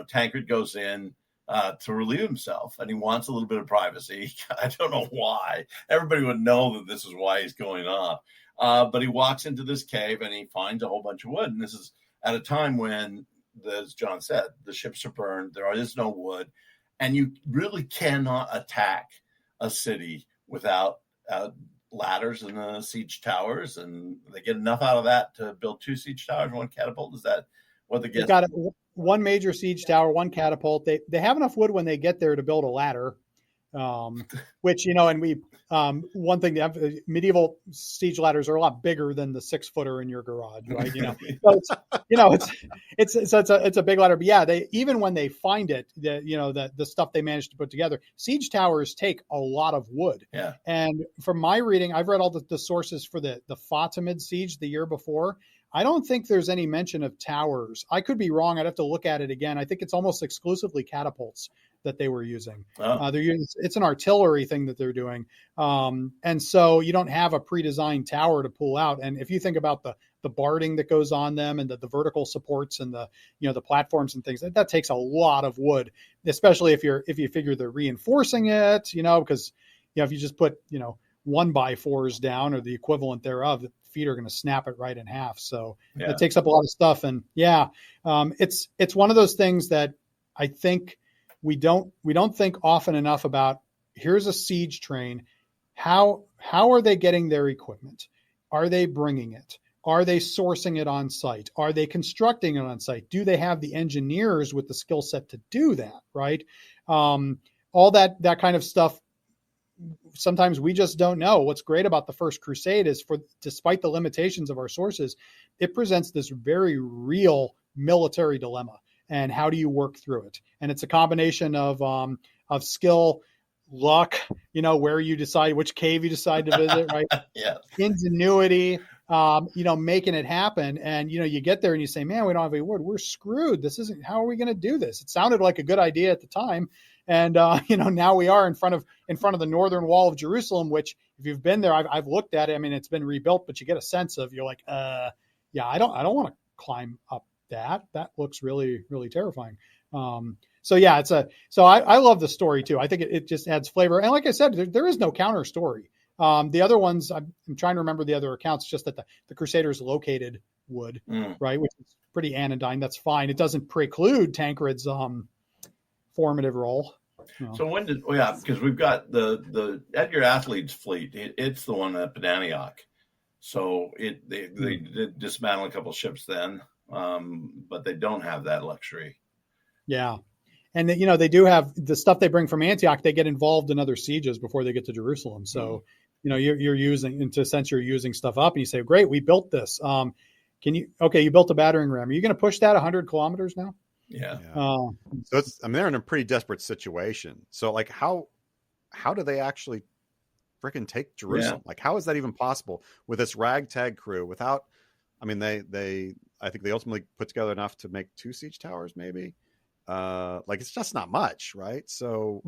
Tancred goes in to relieve himself, and he wants a little bit of privacy. I don't know why. Everybody would know that this is why he's going off. But he walks into this cave and he finds a whole bunch of wood. And this is at a time when, as John said, the ships are burned. There is no wood. And you really cannot attack a city without ladders and the siege towers. And they get enough out of that to build 2 siege towers, 1 catapult. Is that what the guess? Got 1 major siege tower, 1 catapult. They have enough wood when they get there to build a ladder. Which, and we, one thing, medieval siege ladders are a lot bigger than the 6-footer in your garage, right? So it's a big ladder, but yeah, even when they find it, the stuff they managed to put together, siege towers take a lot of wood. Yeah. And from my reading, I've read all the sources for the Fatimid siege the year before. I don't think there's any mention of towers. I could be wrong. I'd have to look at it again. I think it's almost exclusively catapults that they were using. Oh. It's an artillery thing that they're doing. And so you don't have a pre-designed tower to pull out. And if you think about the barding that goes on them and the vertical supports and the platforms and things, that takes a lot of wood, especially if you figure they're reinforcing it, because if you just put 1x4s down or the equivalent thereof, the feet are going to snap it right in half. So it takes up a lot of stuff. And it's one of those things that I think we don't think often enough about. Here's a siege train. How are they getting their equipment? Are they bringing it? Are they sourcing it on site? Are they constructing it on site? Do they have the engineers with the skill set to do that? Right. All that kind of stuff. Sometimes we just don't know. What's great about the First Crusade is, despite the limitations of our sources, it presents this very real military dilemma. And how do you work through it? And it's a combination of skill, luck, where you decide, which cave you decide to visit, right? Yeah. Ingenuity, making it happen. And, you get there and you say, man, we don't have any wood. We're screwed. How are we going to do this? It sounded like a good idea at the time. And, now we are in front of the northern wall of Jerusalem, which if you've been there, I've looked at it. I mean, it's been rebuilt, but you get a sense of, you're like, I don't want to climb up that. That looks really, really terrifying. So I love the story too. I think it just adds flavor. And like I said, there is no counter story. The other ones, I'm trying to remember the other accounts, just that the Crusaders located wood, right? Which is pretty anodyne. That's fine. It doesn't preclude Tancred's, formative role. So because we've got the Edgar Athlete's fleet. It's the one at Antioch. So they did dismantle a couple of ships then, but they don't have that luxury. Yeah. And they do have the stuff they bring from Antioch. They get involved in other sieges before they get to Jerusalem. So, you're using stuff up and you say, great, we built this. You built a battering ram. Are you going to push that 100 kilometers now? Yeah. So they're in a pretty desperate situation. So like, how do they actually freaking take Jerusalem? Like, how is that even possible with this ragtag crew without, I mean, I think they ultimately put together enough to make 2 siege towers, maybe. Like, it's just not much, right? So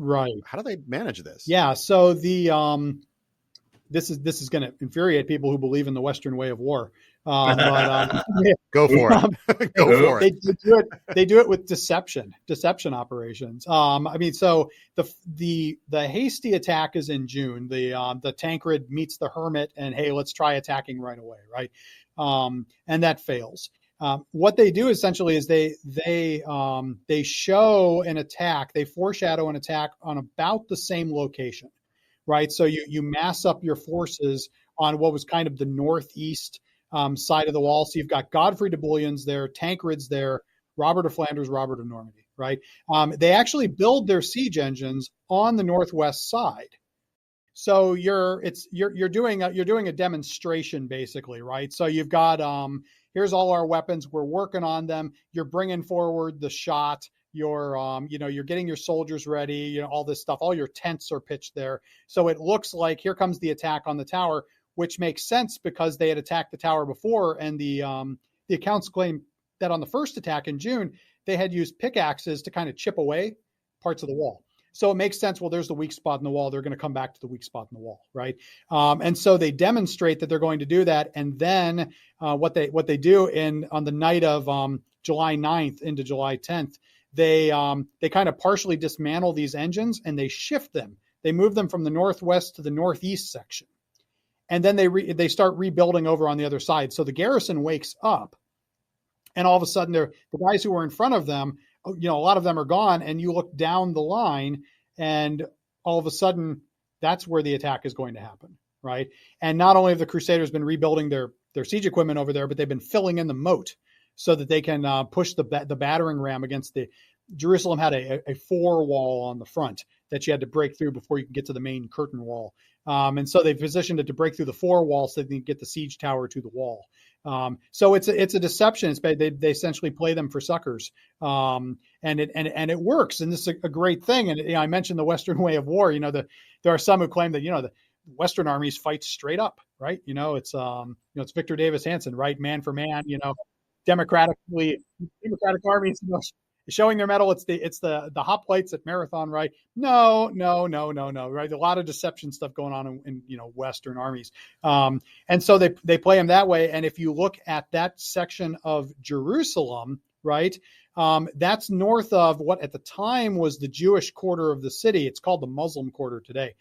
how do they manage this? Yeah. So this is going to infuriate people who believe in the Western way of war. Go for it. Go for it. They do it with deception operations. I mean, so the hasty attack is in June. The Tancred meets the Hermit, and hey, let's try attacking right away, right? And that fails. What they do essentially is they show an attack. They foreshadow an attack on about the same location, right? So you mass up your forces on what was kind of the northeast side of the wall. So you've got Godfrey de Bullion's there, Tancred's there, Robert of Flanders, Robert of Normandy, right? They actually build their siege engines on the northwest side. So you're doing a demonstration basically, right? So you've got here's all our weapons, we're working on them. You're bringing forward the shot. You're getting your soldiers ready. All this stuff. All your tents are pitched there. So it looks like here comes the attack on the tower, which makes sense because they had attacked the tower before, and the accounts claim that on the first attack in June, they had used pickaxes to kind of chip away parts of the wall. So it makes sense. Well, there's the weak spot in the wall. They're going to come back to the weak spot in the wall, right? And so they demonstrate that they're going to do that. And then what they do on the night of July 9th into July 10th, they kind of partially dismantle these engines and they shift them. They move them from the northwest to the northeast section. And then they start rebuilding over on the other side. So the garrison wakes up, and all of a sudden, the guys who were in front of them, a lot of them are gone. And you look down the line, and all of a sudden, that's where the attack is going to happen, right? And not only have the Crusaders been rebuilding their siege equipment over there, but they've been filling in the moat so that they can push the battering ram against the. Jerusalem had a 4 wall on the front that you had to break through before you can get to the main curtain wall. And so they positioned it to break through the 4 walls so they can get the siege tower to the wall. So it's a deception. They essentially play them for suckers, and it works. And this is a great thing. And I mentioned the Western way of war. There are some who claim that the Western armies fight straight up, right? It's Victor Davis Hanson, right, man for man. Democratic armies. Showing their mettle, it's the hoplites at Marathon, right? No, right? A lot of deception stuff going on in Western armies, and so they play them that way. And if you look at that section of Jerusalem, right, that's north of what at the time was the Jewish quarter of the city. It's called the Muslim quarter today.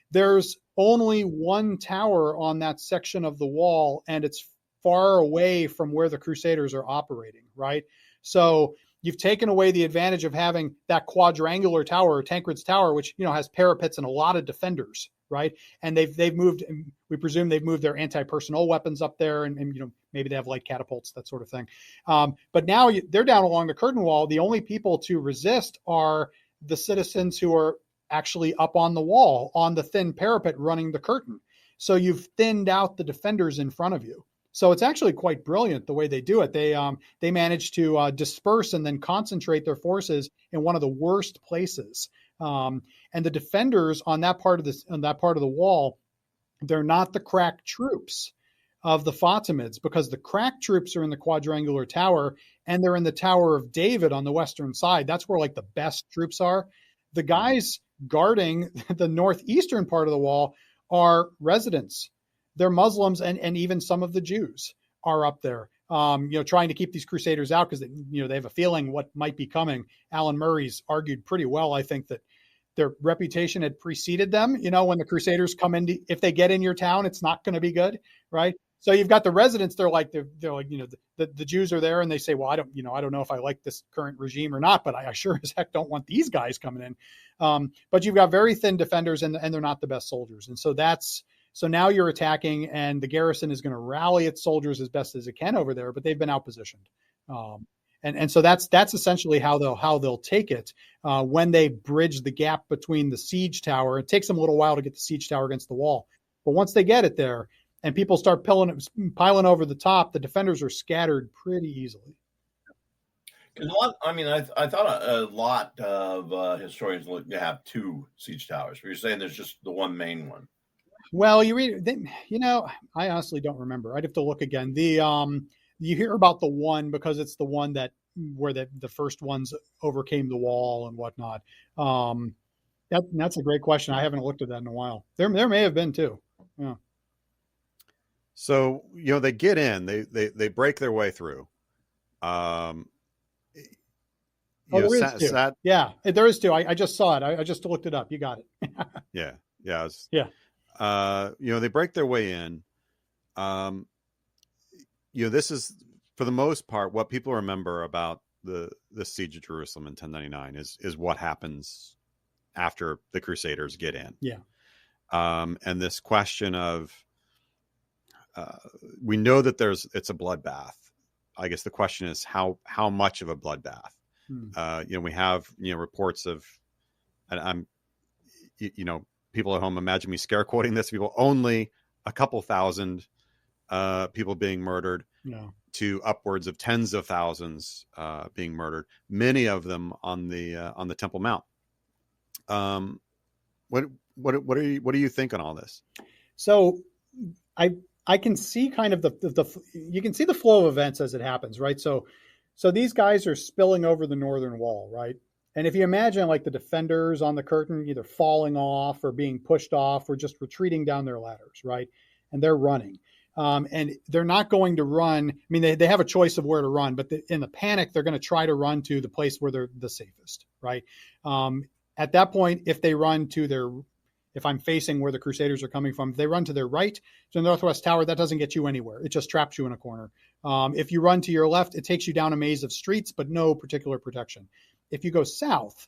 There's only one tower on that section of the wall, and it's far away from where the Crusaders are operating, right? So you've taken away the advantage of having that quadrangular tower, Tancred's tower, which has parapets and a lot of defenders, right? And they've moved. We presume they've moved their anti-personnel weapons up there, and maybe they have light catapults, that sort of thing. But now they're down along the curtain wall. The only people to resist are the citizens who are actually up on the wall on the thin parapet running the curtain. So you've thinned out the defenders in front of you. So it's actually quite brilliant the way they do it. They manage to disperse and then concentrate their forces in one of the worst places. And the defenders on that part of the wall, they're not the crack troops of the Fatimids, because the crack troops are in the quadrangular tower and they're in the Tower of David on the western side. That's where like the best troops are. The guys guarding the northeastern part of the wall are residents. They're Muslims, and even some of the Jews are up there, trying to keep these Crusaders out because they have a feeling what might be coming. Alan Murray's argued pretty well, I think, that their reputation had preceded them. When the Crusaders come in, if they get in your town, it's not going to be good, right? So you've got the residents. They're like the Jews are there, and they say, well, I don't know if I like this current regime or not, but I sure as heck don't want these guys coming in. But you've got very thin defenders, and they're not the best soldiers, and so now you're attacking, and the garrison is going to rally its soldiers as best as it can over there, but they've been outpositioned. And so that's essentially how they'll take it when they bridge the gap between the siege tower. It takes them a little while to get the siege tower against the wall, but once they get it there, and people start piling over the top, the defenders are scattered pretty easily. Because I thought a lot of historians look to have two siege towers. You're saying there's just the one main one. Well, I honestly don't remember. I'd have to look again. You hear about the one because it's the one where the first ones overcame the wall and whatnot. That's a great question. I haven't looked at that in a while. There may have been too. Yeah. So they get in, they break their way through. There is two. Yeah, there is two. I just saw it. I just looked it up. You got it. Yeah. They break their way in. This is for the most part what people remember about the siege of Jerusalem in 1099 is what happens after the Crusaders get in. Yeah. And this question of we know that it's a bloodbath. I guess the question is how much of a bloodbath. We have reports of, and I'm people at home imagine me scare quoting this, people only a couple thousand people being murdered, to upwards of tens of thousands being murdered, many of them on the Temple Mount. What do you think on all this? So I can see kind of you can see the flow of events as it happens, right? So these guys are spilling over the northern wall, right? And if you imagine like the defenders on the curtain either falling off or being pushed off or just retreating down their ladders, right? And they're running. And they're not going to run. I mean, they have a choice of where to run, but in the panic, they're going to try to run to the place where they're the safest, right? At that point, if I'm facing where the Crusaders are coming from, if they run to their right, to the Northwest Tower, that doesn't get you anywhere. It just traps you in a corner. If you run to your left, it takes you down a maze of streets, but no particular protection. If you go south,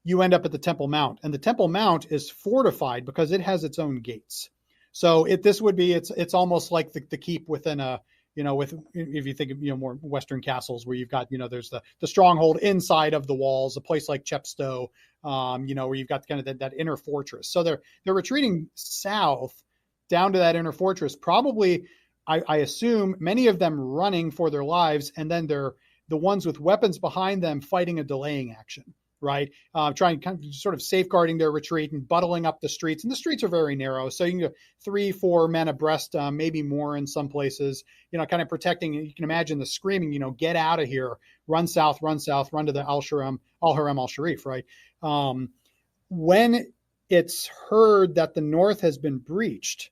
you end up at the Temple Mount, and the Temple Mount is fortified because it has its own gates. So it's almost like the keep within a, if you think of, more Western castles where you've got, there's the stronghold inside of the walls, a place like Chepstow, where you've got kind of that inner fortress. So they're retreating south down to that inner fortress, probably, I assume many of them running for their lives. And then they're the ones with weapons behind them fighting a delaying action, right? Trying kind of sort of safeguarding their retreat and buttling up the streets. And the streets are very narrow. So you can go 3-4 men abreast, maybe more in some places, kind of protecting. You can imagine the screaming, get out of here, run south, run to the Al-Haram al-Sharif, right? When it's heard that the north has been breached,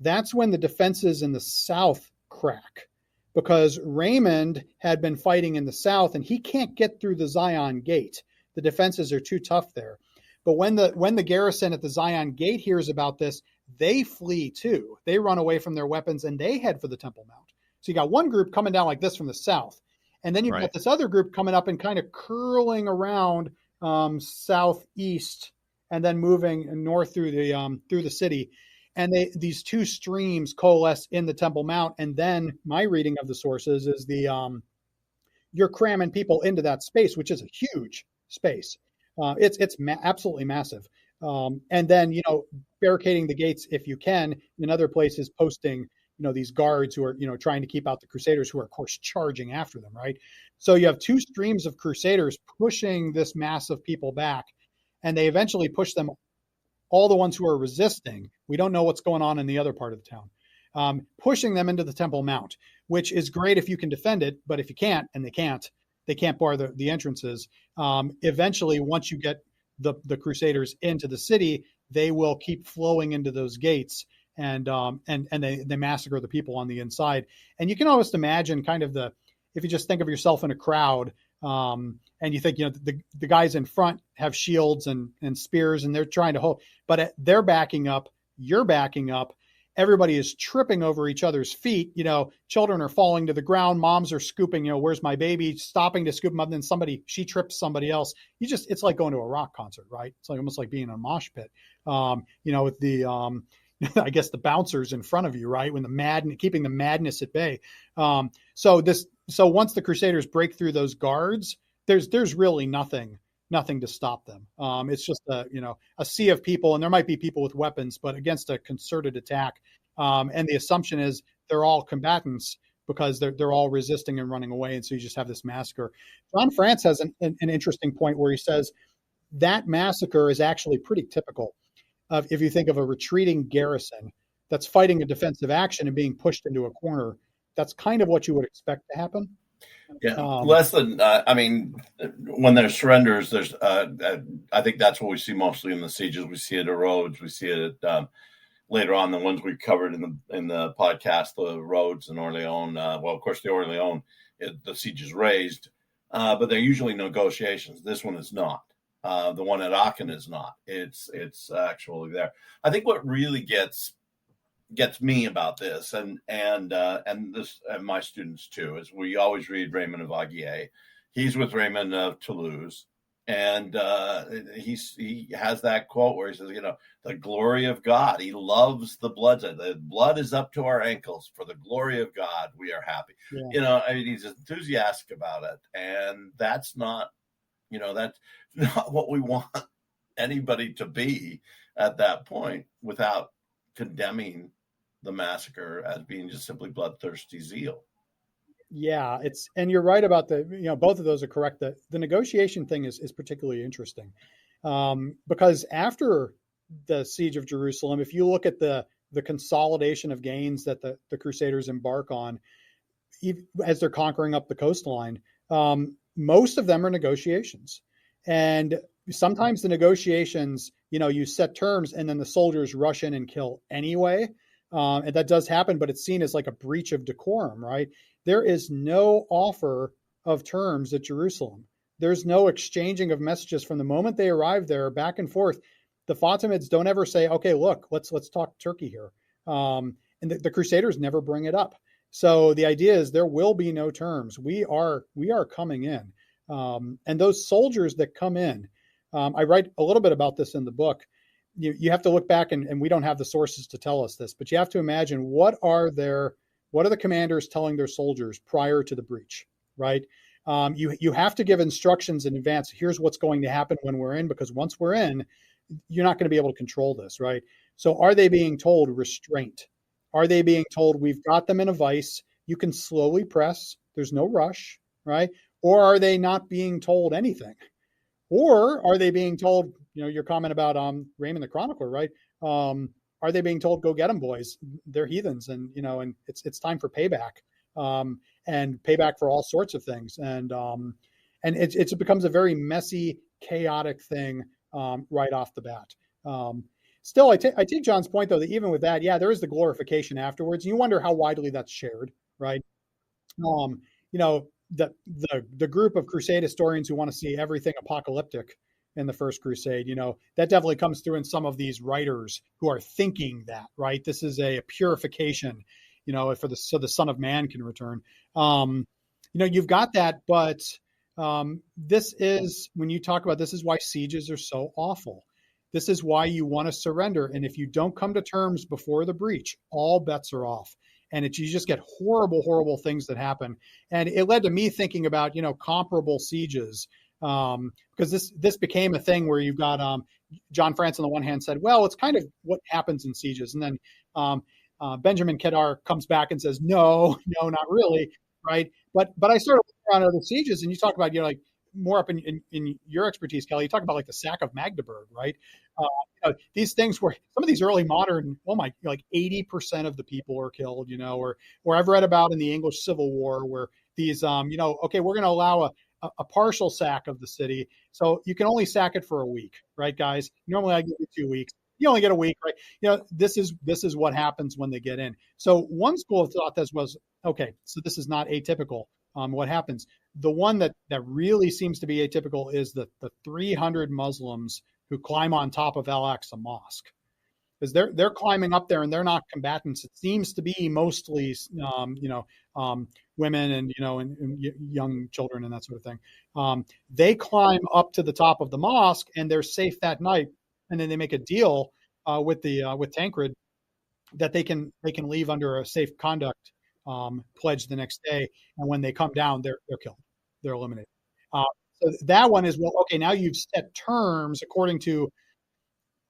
that's when the defenses in the south crack, because Raymond had been fighting in the south and he can't get through the Zion gate. The defenses are too tough there. But when the garrison at the Zion gate hears about this, they flee too. They run away from their weapons and they head for the Temple Mount. So you got one group coming down like this from the south, and then you've got this other group coming up and kind of curling around southeast and then moving north through the city. And these two streams coalesce in the Temple Mount. And then my reading of the sources is you're cramming people into that space, which is a huge space. It's absolutely massive. And then, barricading the gates if you can. In other places, posting, these guards who are, trying to keep out the Crusaders, who are, of course, charging after them, right? So you have two streams of Crusaders pushing this mass of people back, and they eventually push them, all the ones who are resisting. We don't know what's going on in the other part of the town, pushing them into the Temple Mount, which is great if you can defend it, but if you can't, and they can't bar the entrances. Eventually, once you get the Crusaders into the city, they will keep flowing into those gates, and they massacre the people on the inside. And you can almost imagine kind of if you just think of yourself in a crowd, and you think, the guys in front have shields and spears, and they're trying to hold, but they're backing up, you're backing up. Everybody is tripping over each other's feet. Children are falling to the ground. Moms are scooping, where's my baby? Stopping to scoop them up. And then she trips somebody else. It's like going to a rock concert, right? It's like almost like being in a mosh pit, with the, I guess the bouncers in front of you, right? When keeping the madness at bay. So once the Crusaders break through those guards, there's really nothing to stop them. It's just a sea of people, and there might be people with weapons, but against a concerted attack, And the assumption is they're all combatants because they're all resisting and running away. And so you just have this massacre. John France has an interesting point where he says that massacre is actually pretty typical of, if you think of a retreating garrison that's fighting a defensive action and being pushed into a corner, that's kind of what you would expect to happen. Yeah, less than, when there's surrenders, there's, I think that's what we see mostly in the sieges. We see it at Rhodes. We see it at, later on, the ones we covered in the podcast, the Rhodes and Orleans. Well, of course, the Orleans, the siege is raised, but they're usually negotiations. This one is not. The one at Aachen is not. It's actually there. I think what really gets me about this, and this, and my students too, is we always read Raymond of Aguier. He's with Raymond of Toulouse, and he has that quote where he says, the glory of God. He loves the blood. The blood is up to our ankles. For the glory of God, we are happy. Yeah. He's enthusiastic about it, and that's not what we want anybody to be at that point, without condemning the massacre as being just simply bloodthirsty zeal. Yeah, and you're right about both of those are correct. The negotiation thing is particularly interesting, because after the siege of Jerusalem, if you look at the consolidation of gains that the Crusaders embark on as they're conquering up the coastline, most of them are negotiations. And sometimes the negotiations, you set terms and then the soldiers rush in and kill anyway. And that does happen, but it's seen as like a breach of decorum, right? There is no offer of terms at Jerusalem. There's no exchanging of messages from the moment they arrive there, back and forth. The Fatimids don't ever say, okay, look, let's talk Turkey here. And the Crusaders never bring it up. So the idea is there will be no terms. We are coming in. And those soldiers that come in, I write a little bit about this in the book. You have to look back, and we don't have the sources to tell us this, but you have to imagine what are the commanders telling their soldiers prior to the breach, right? You have to give instructions in advance. Here's what's going to happen when we're in, because once we're in, you're not going to be able to control this, right? So are they being told restraint? Are they being told we've got them in a vice? You can slowly press. There's no rush, right? Or are they not being told anything? Or are they being told, your comment about Raymond the Chronicler, right? Are they being told, go get them, boys? They're heathens, and and it's time for payback, and payback for all sorts of things, and it becomes a very messy, chaotic thing right off the bat. Still, I take John's point though that even with that, yeah, there is the glorification afterwards. You wonder how widely that's shared, right? The group of Crusade historians who want to see everything apocalyptic in the First Crusade, that definitely comes through in some of these writers who are thinking that, right? This is a purification, so the Son of Man can return. You've got that, but this is, when you talk about, this is why sieges are so awful. This is why you want to surrender. And if you don't come to terms before the breach, all bets are off. And you just get horrible, horrible things that happen. And it led to me thinking about, comparable sieges, because this became a thing where you've got John France on the one hand said, well, it's kind of what happens in sieges. And then Benjamin Kedar comes back and says, no, not really, right? But I started looking around other sieges, and you talk about, like more up in your expertise, Kelly, you talk about like the sack of Magdeburg, right? These things where some of these early modern, like 80% of the people are killed, or I've read about in the English Civil War where these, okay, we're going to allow a partial sack of the city. So you can only sack it for a week, right, guys? Normally I give you 2 weeks. You only get a week, right? This is what happens when they get in. So one school of thought was, okay, so this is not atypical. What happens? The one that really seems to be atypical is the 300 Muslims who climb on top of Al-Aqsa Mosque, because they're climbing up there and they're not combatants. It seems to be mostly women and and young children and that sort of thing. They climb up to the top of the mosque and they're safe that night, and then they make a deal with Tancred that they can leave under a safe conduct pledge the next day, and when they come down, they're killed, they're eliminated. So that one is, well, okay, now you've set terms according to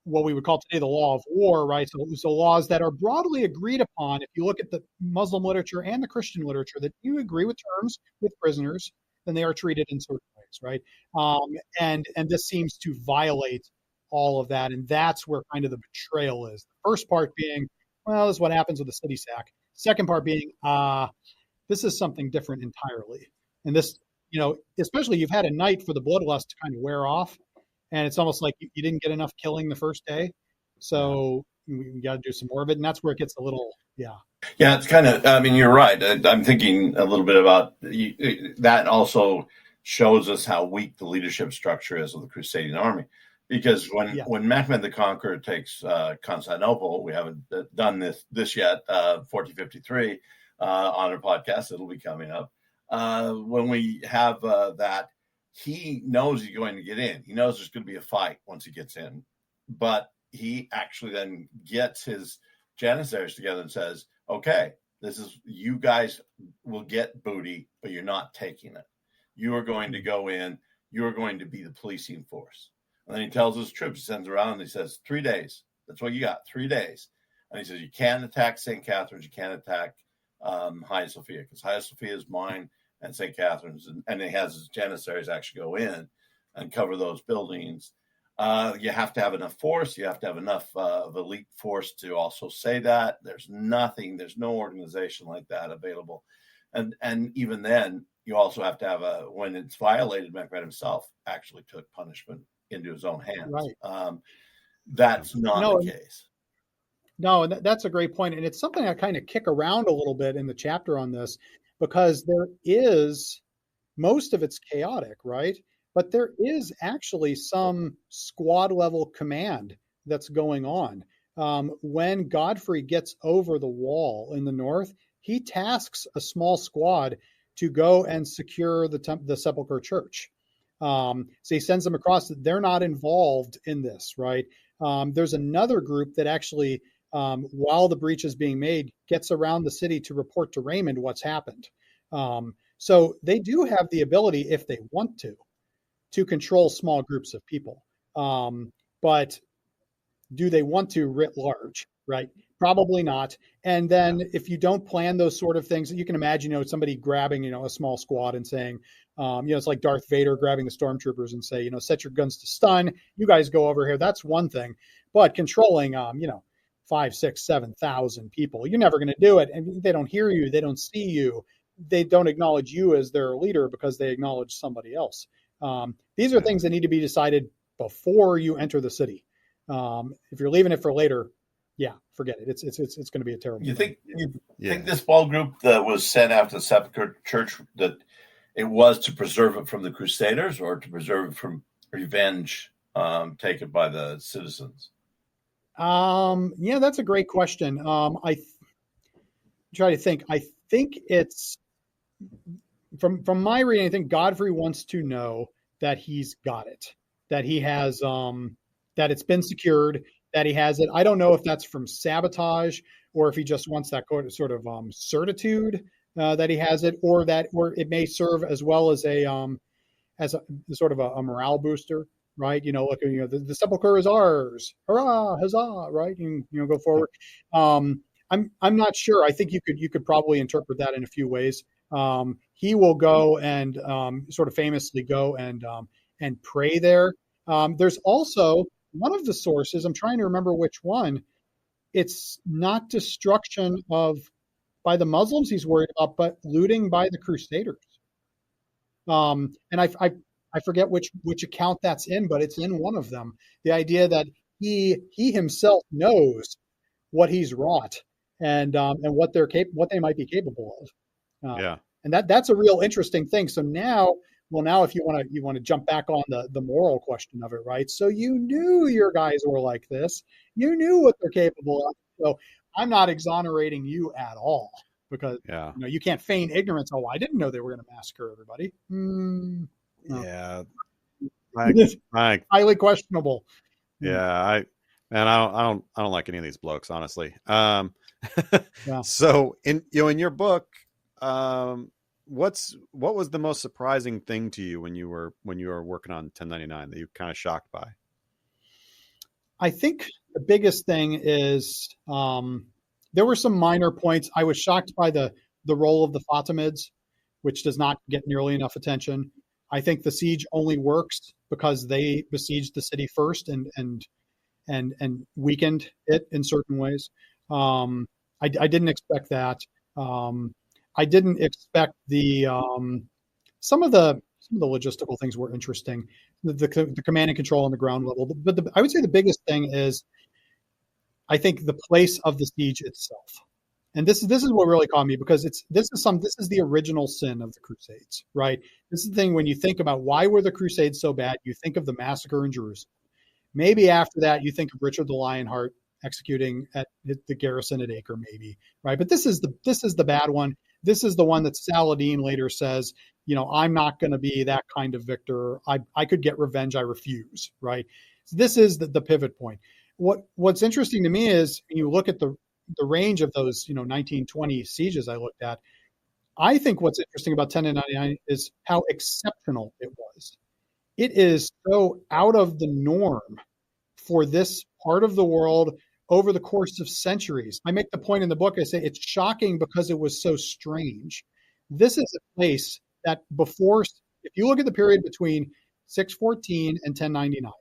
what we would call today the law of war, right? So laws that are broadly agreed upon. If you look at the Muslim literature and the Christian literature, that you agree with terms with prisoners, then they are treated in certain ways, right? And this seems to violate all of that, and that's where kind of the betrayal is. The first part being, well, this is what happens with a city sack. Second part being, this is something different entirely. And this, especially you've had a night for the bloodlust to kind of wear off. And it's almost like you didn't get enough killing the first day. So we got to do some more of it. And that's where it gets a little, Yeah, it's kind of, I mean, you're right. I'm thinking a little bit about that also shows us how weak the leadership structure is of the Crusading army. Because when Mehmed the Conqueror takes Constantinople, we haven't done this yet, 1453 on our podcast. It'll be coming up. When we have that, he knows he's going to get in. He knows there's going to be a fight once he gets in. But he actually then gets his Janissaries together and says, okay, this is, you guys will get booty, but you're not taking it. You are going to go in. You're going to be the policing force. And then he tells his troops, he sends around and he says, 3 days. That's what you got, 3 days. And he says, you can't attack St. Catherine's. You can't attack Hagia Sophia, because Hagia Sophia is mine and St. Catherine's. And he has his Janissaries actually go in and cover those buildings. You have to have enough force. You have to have enough of elite force to also say that. There's no organization like that available. And even then, you also have to have when it's violated, Mehmed himself actually took punishment into his own hands. Right. That's not the case. No, that's a great point. And it's something I kind of kick around a little bit in the chapter on this, because there is, most of it's chaotic, right? But there is actually some squad level command that's going on. When Godfrey gets over the wall in the north, he tasks a small squad to go and secure the Sepulchre Church. So he sends them across. They're not involved in this, right? There's another group that actually, while the breach is being made, gets around the city to report to Raymond what's happened. So they do have the ability, if they want to control small groups of people. But do they want to writ large, right? Probably not. And then if you don't plan those sort of things, you can imagine, somebody grabbing, a small squad and saying, it's like Darth Vader grabbing the stormtroopers and say, set your guns to stun. You guys go over here. That's one thing. But controlling, 5, 6, 7,000 people, you're never going to do it. And they don't hear you. They don't see you. They don't acknowledge you as their leader because they acknowledge somebody else. These are things that need to be decided before you enter the city. If you're leaving it for later, forget it. It's going to be a terrible. You think this ball group that was sent after the Sepulchre Church, that it was to preserve it from the Crusaders or to preserve it from revenge taken by the citizens? That's a great question. I try to think. I think it's from my reading. I think Godfrey wants to know that he's got it, that he has, that it's been secured, that he has it. I don't know if that's from sabotage or if he just wants that sort of certitude that he has it, or it may serve as well as a sort of a morale booster, right? Look, the Sepulchre is ours, hurrah, huzzah, right? And go forward. I'm not sure. I think you could probably interpret that in a few ways. He will go and sort of famously go and pray there. There's also one of the sources, I'm trying to remember which one. It's not destruction by the Muslims he's worried about, but looting by the Crusaders. And I forget which account that's in, but it's in one of them. The idea that he himself knows what he's wrought and what they might be capable of. And that's a real interesting thing. So now if you want to jump back on the moral question of it, right? So you knew your guys were like this. You knew what they're capable of. So I'm not exonerating you at all, because you can't feign ignorance. Oh, I didn't know they were going to massacre everybody. No. Yeah, highly questionable. Yeah, I don't like any of these blokes, honestly. So in your book, what was the most surprising thing to you when you were working on 1099 that you were kind of shocked by? I think the biggest thing is there were some minor points. I was shocked by the role of the Fatimids, which does not get nearly enough attention. I think the siege only works because they besieged the city first and weakened it in certain ways. I didn't expect that. I didn't expect some of the logistical things were interesting. The command and control on the ground level, but I would say the biggest thing is I think the place of the siege itself. And this is what really caught me, because this is the original sin of the Crusades, right? This is the thing, when you think about why were the Crusades so bad, you think of the massacre in Jerusalem. Maybe after that, you think of Richard the Lionheart executing at the garrison at Acre, maybe, right? But this is the bad one. This is the one that Saladin later says, I'm not going to be that kind of victor. I could get revenge. I refuse, right? So this is the pivot point. What's interesting to me is when you look at the range of those, 1920 sieges I looked at, I think what's interesting about 1099 is how exceptional it was. It is so out of the norm for this part of the world over the course of centuries. I make the point in the book, I say it's shocking because it was so strange. This is a place that if you look at the period between 614 and 1099,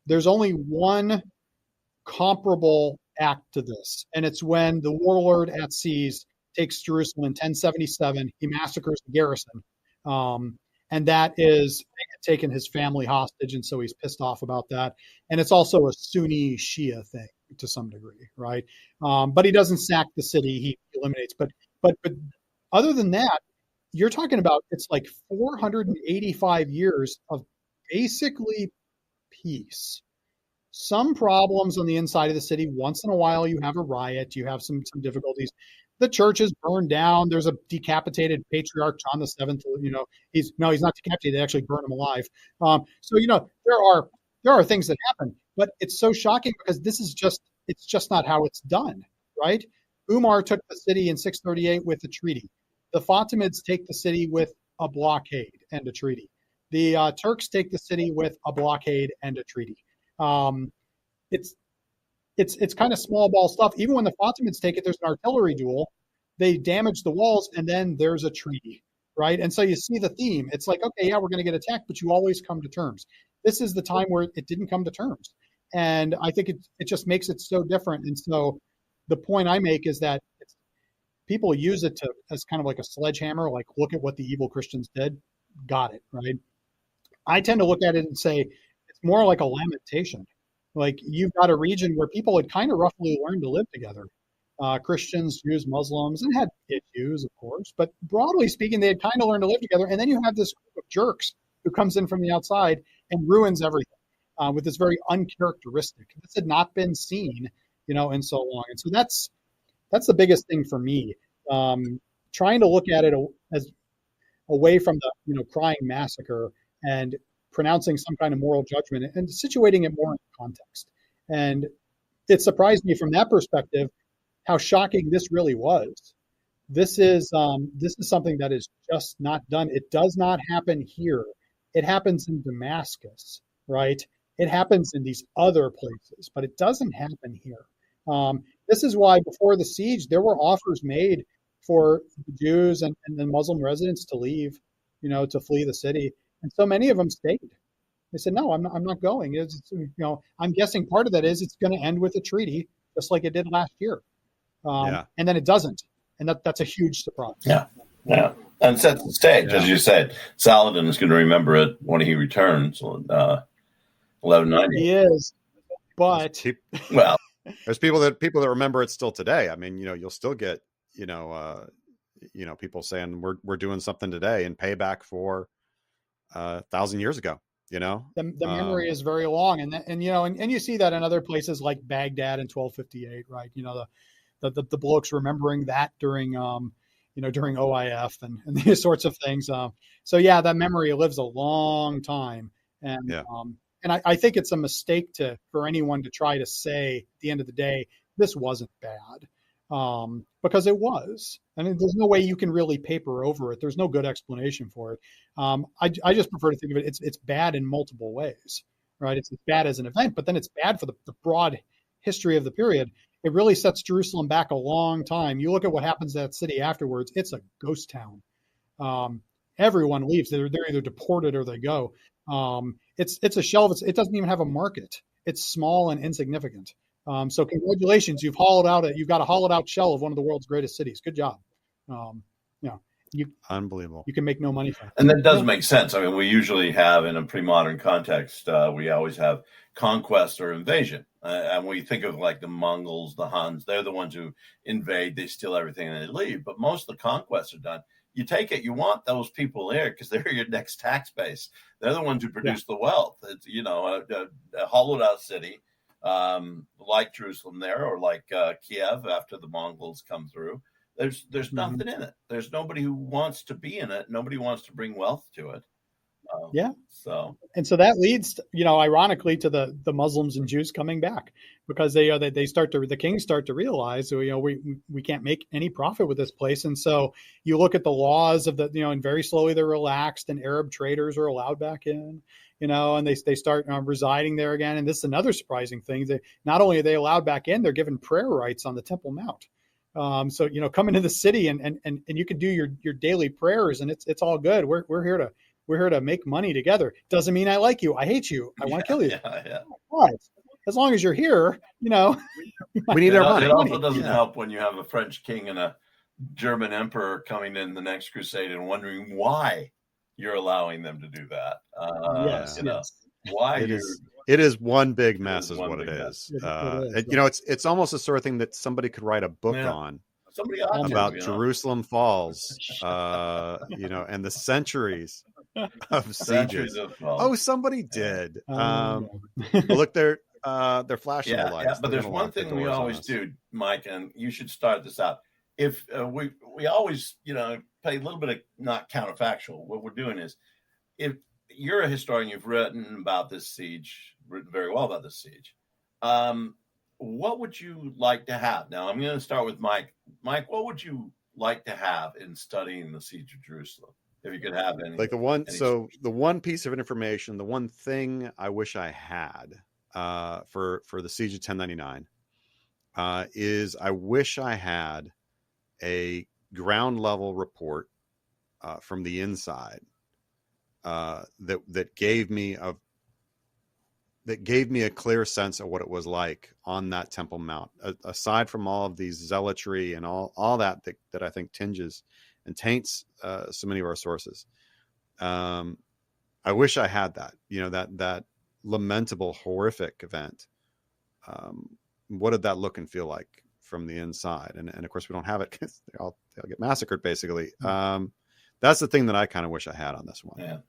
there's only one comparable act to this, and it's when the warlord at seas takes Jerusalem in 1077. He massacres the garrison, and that is, they had taken his family hostage, and so he's pissed off about that. And it's also a Sunni Shia thing to some degree, right? But he doesn't sack the city; he eliminates. But other than that, you're talking about, it's like 485 years of basically peace. Some problems on the inside of the city. Once in a while, you have a riot. You have some difficulties. The church is burned down. There's a decapitated patriarch, John the Seventh. He's not decapitated. They actually burn him alive. So there are things that happen, but it's so shocking because it's just not how it's done, right? Umar took the city in 638 with a treaty. The Fatimids take the city with a blockade and a treaty. The Turks take the city with a blockade and a treaty. It's kind of small ball stuff. Even when the Fatimids take it, there's an artillery duel. They damage the walls, and then there's a treaty, right? And so you see the theme. It's like, okay, yeah, we're going to get attacked, but you always come to terms. This is the time where it didn't come to terms. And I think it just makes it so different. And so the point I make is that people use it as kind of like a sledgehammer, like, look at what the evil Christians did. Got it, right? I tend to look at it and say it's more like a lamentation. Like, you've got a region where people had kind of roughly learned to live together. Christians, Jews, Muslims, and had issues, of course. But broadly speaking, they had kind of learned to live together. And then you have this group of jerks who comes in from the outside and ruins everything with this very uncharacteristic. This had not been seen, in so long. And so that's the biggest thing for me. Trying to look at it as away from the crying massacre and pronouncing some kind of moral judgment and situating it more in context. And it surprised me from that perspective how shocking this really was. This is something that is just not done. It does not happen here. It happens in Damascus, right? It happens in these other places, but it doesn't happen here. This is why before the siege, there were offers made for the Jews and the Muslim residents to leave, to flee the city. And so many of them stayed. They said, no, I'm not going. I'm guessing part of that is it's going to end with a treaty, just like it did last year. And then it doesn't. And that's a huge surprise. Yeah. And sets the stage, as you said. Saladin is going to remember it when he returns, 1190. He is. But well, there's people that remember it still today. I mean, you'll still get, people saying we're doing something today in payback for 1,000 years ago. The memory is very long, and you see that in other places like Baghdad in 1258, right? The blokes remembering that during during OIF and these sorts of things. So yeah, that memory lives a long time, and I think it's a mistake for anyone to try to say at the end of the day this wasn't bad, because it was. I mean, there's no way you can really paper over it. There's no good explanation for it. I just prefer to think of it. It's bad in multiple ways, right? It's bad as an event, but then it's bad for the broad history of the period. It really sets Jerusalem back a long time. You look at what happens to that city afterwards, it's a ghost town. Everyone leaves. They're either deported or they go. It's a shell. It doesn't even have a market. It's small and insignificant. So congratulations, you've got a hollowed out shell of one of the world's greatest cities. Good job. Unbelievable. You can make no money from it. And that does make sense. I mean, we usually have, in a pre-modern context, we always have conquest or invasion. And we think of like the Mongols, the Huns, they're the ones who invade, they steal everything and they leave. But most of the conquests are done. You take it, you want those people there because they're your next tax base. They're the ones who produce the wealth. It's, a hollowed out city like Jerusalem there, or like Kiev after the Mongols come through. There's nothing in it. There's nobody who wants to be in it. Nobody wants to bring wealth to it. So that leads, ironically, to the Muslims and Jews coming back, because the kings start to realize, we can't make any profit with this place. And so you look at the laws of and very slowly they're relaxed, and Arab traders are allowed back in, and they start residing there again. And this is another surprising thing. Not only are they allowed back in, they're given prayer rights on the Temple Mount. So, come into the city and you can do your daily prayers, and it's all good. We're here to make money together. Doesn't mean I like you. I hate you. I want to kill you. But as long as you're here, we need our money. It also doesn't help when you have a French king and a German emperor coming in the next crusade and wondering why you're allowing them to do that. Why it is one big mess is what it is. It's almost the sort of thing that somebody could write a book on. About Jerusalem falls, and the centuries of sieges. Somebody did. Look, they're flashing the lights. But there's one thing we always do, Mike, and you should start this out. If we always, play a little bit of not counterfactual. What we're doing is, if you're a historian, you've written about this siege, written very well about this siege. What would you like to have? Now, I'm going to start with Mike. Mike, what would you like to have in studying the siege of Jerusalem? If you could have any. The one piece of information, the one thing I wish I had for the siege of 1099 is I wish I had a ground level report from the inside that gave me a clear sense of what it was like on that Temple Mount, aside from all of these zealotry and all that I think tinges and taints so many of our sources. I wish I had that, that lamentable, horrific event. What did that look and feel like from the inside? And of course we don't have it because they'll get massacred basically. That's the thing that I kind of wish I had on this one. Yeah,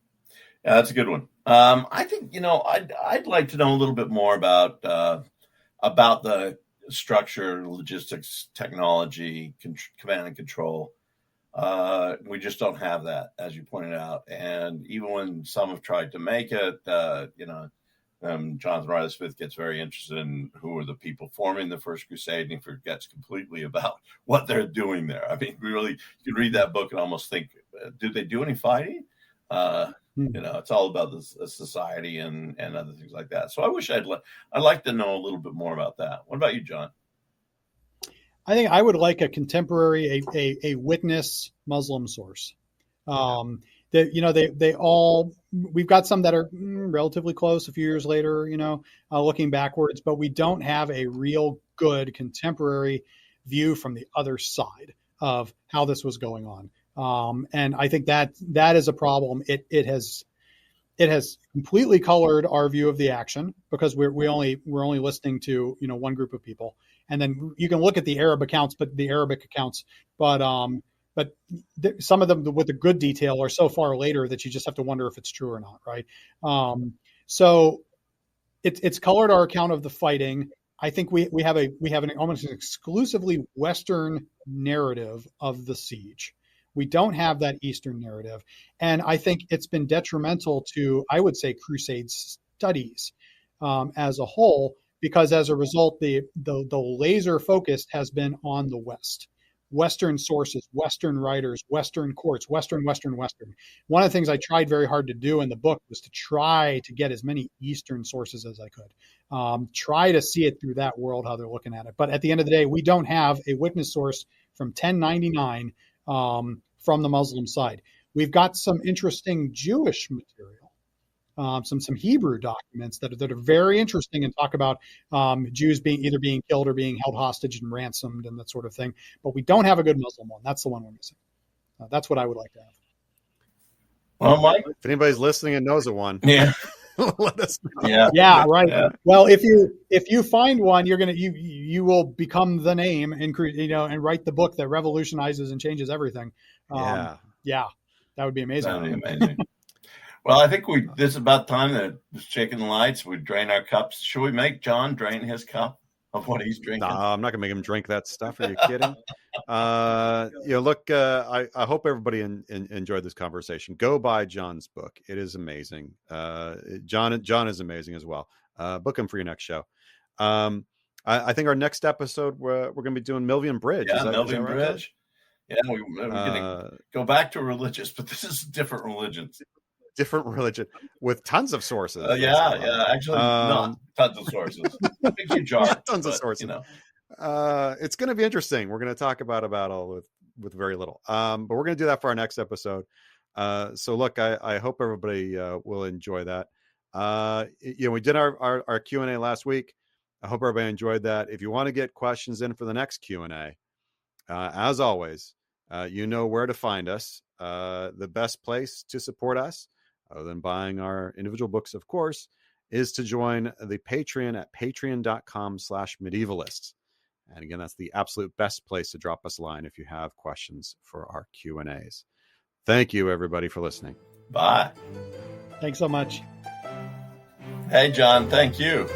that's a good one. I think, I'd like to know a little bit more about the structure, logistics, technology, command and control. We just don't have that, as you pointed out. And even when some have tried to make it, Jonathan Riley Smith gets very interested in who are the people forming the First Crusade, and he forgets completely about what they're doing there. I mean, really, you read that book and almost think, did they do any fighting? It's all about the society and other things like that. So I wish I'd like to know a little bit more about that. What about you, John? I think I would like a contemporary, a witness Muslim source. We've got some that are relatively close a few years later, looking backwards, but we don't have a real good contemporary view from the other side of how this was going on. And I think that is a problem. It has completely colored our view of the action because we're only listening to, one group of people. And then you can look at the Arabic accounts, but some of them with the good detail are so far later that you just have to wonder if it's true or not, right? So it's colored our account of the fighting. I think we have an almost exclusively Western narrative of the siege. We don't have that Eastern narrative, and I think it's been detrimental to, I would say, Crusade studies as a whole, because as a result, the laser focus has been on the West. Western sources, Western writers, Western courts, Western. One of the things I tried very hard to do in the book was to try to get as many Eastern sources as I could. Try to see it through that world, how they're looking at it. But at the end of the day, we don't have a witness source from 1099 from the Muslim side. We've got some interesting Jewish material, some Hebrew documents that are very interesting and talk about Jews either being killed or being held hostage and ransomed and that sort of thing. But we don't have a good Muslim one. That's the one we're missing. That's what I would like to have. Well, Mike, if anybody's listening and knows of one, let us know. Yeah, right. Yeah. Well, if you find one, you will become the name and and write the book that revolutionizes and changes everything. Yeah, that would be amazing. That would be amazing. Well, I think this is about time that it's shaking the lights. We drain our cups. Should we make John drain his cup of what he's drinking? No, I'm not going to make him drink that stuff. Are you kidding? Look, I hope everybody enjoyed this conversation. Go buy John's book. It is amazing. John is amazing as well. Book him for your next show. I think our next episode, we're going to be doing Milvian Bridge. Yeah, Milvian Bridge. Yeah, we're going to go back to religious, but this is different religions. Different religion with tons of sources. Actually, not tons of sources. Tons of sources. It's going to be interesting. We're going to talk about all with very little. But we're going to do that for our next episode. So look, I hope everybody will enjoy that. We did our Q&A last week. I hope everybody enjoyed that. If you want to get questions in for the next Q&A, as always, you know where to find us. The best place to support us, other than buying our individual books, of course, is to join the Patreon at patreon.com/medievalists. And again, that's the absolute best place to drop us a line if you have questions for our Q&As. Thank you, everybody, for listening. Bye. Thanks so much. Hey, John, thank you.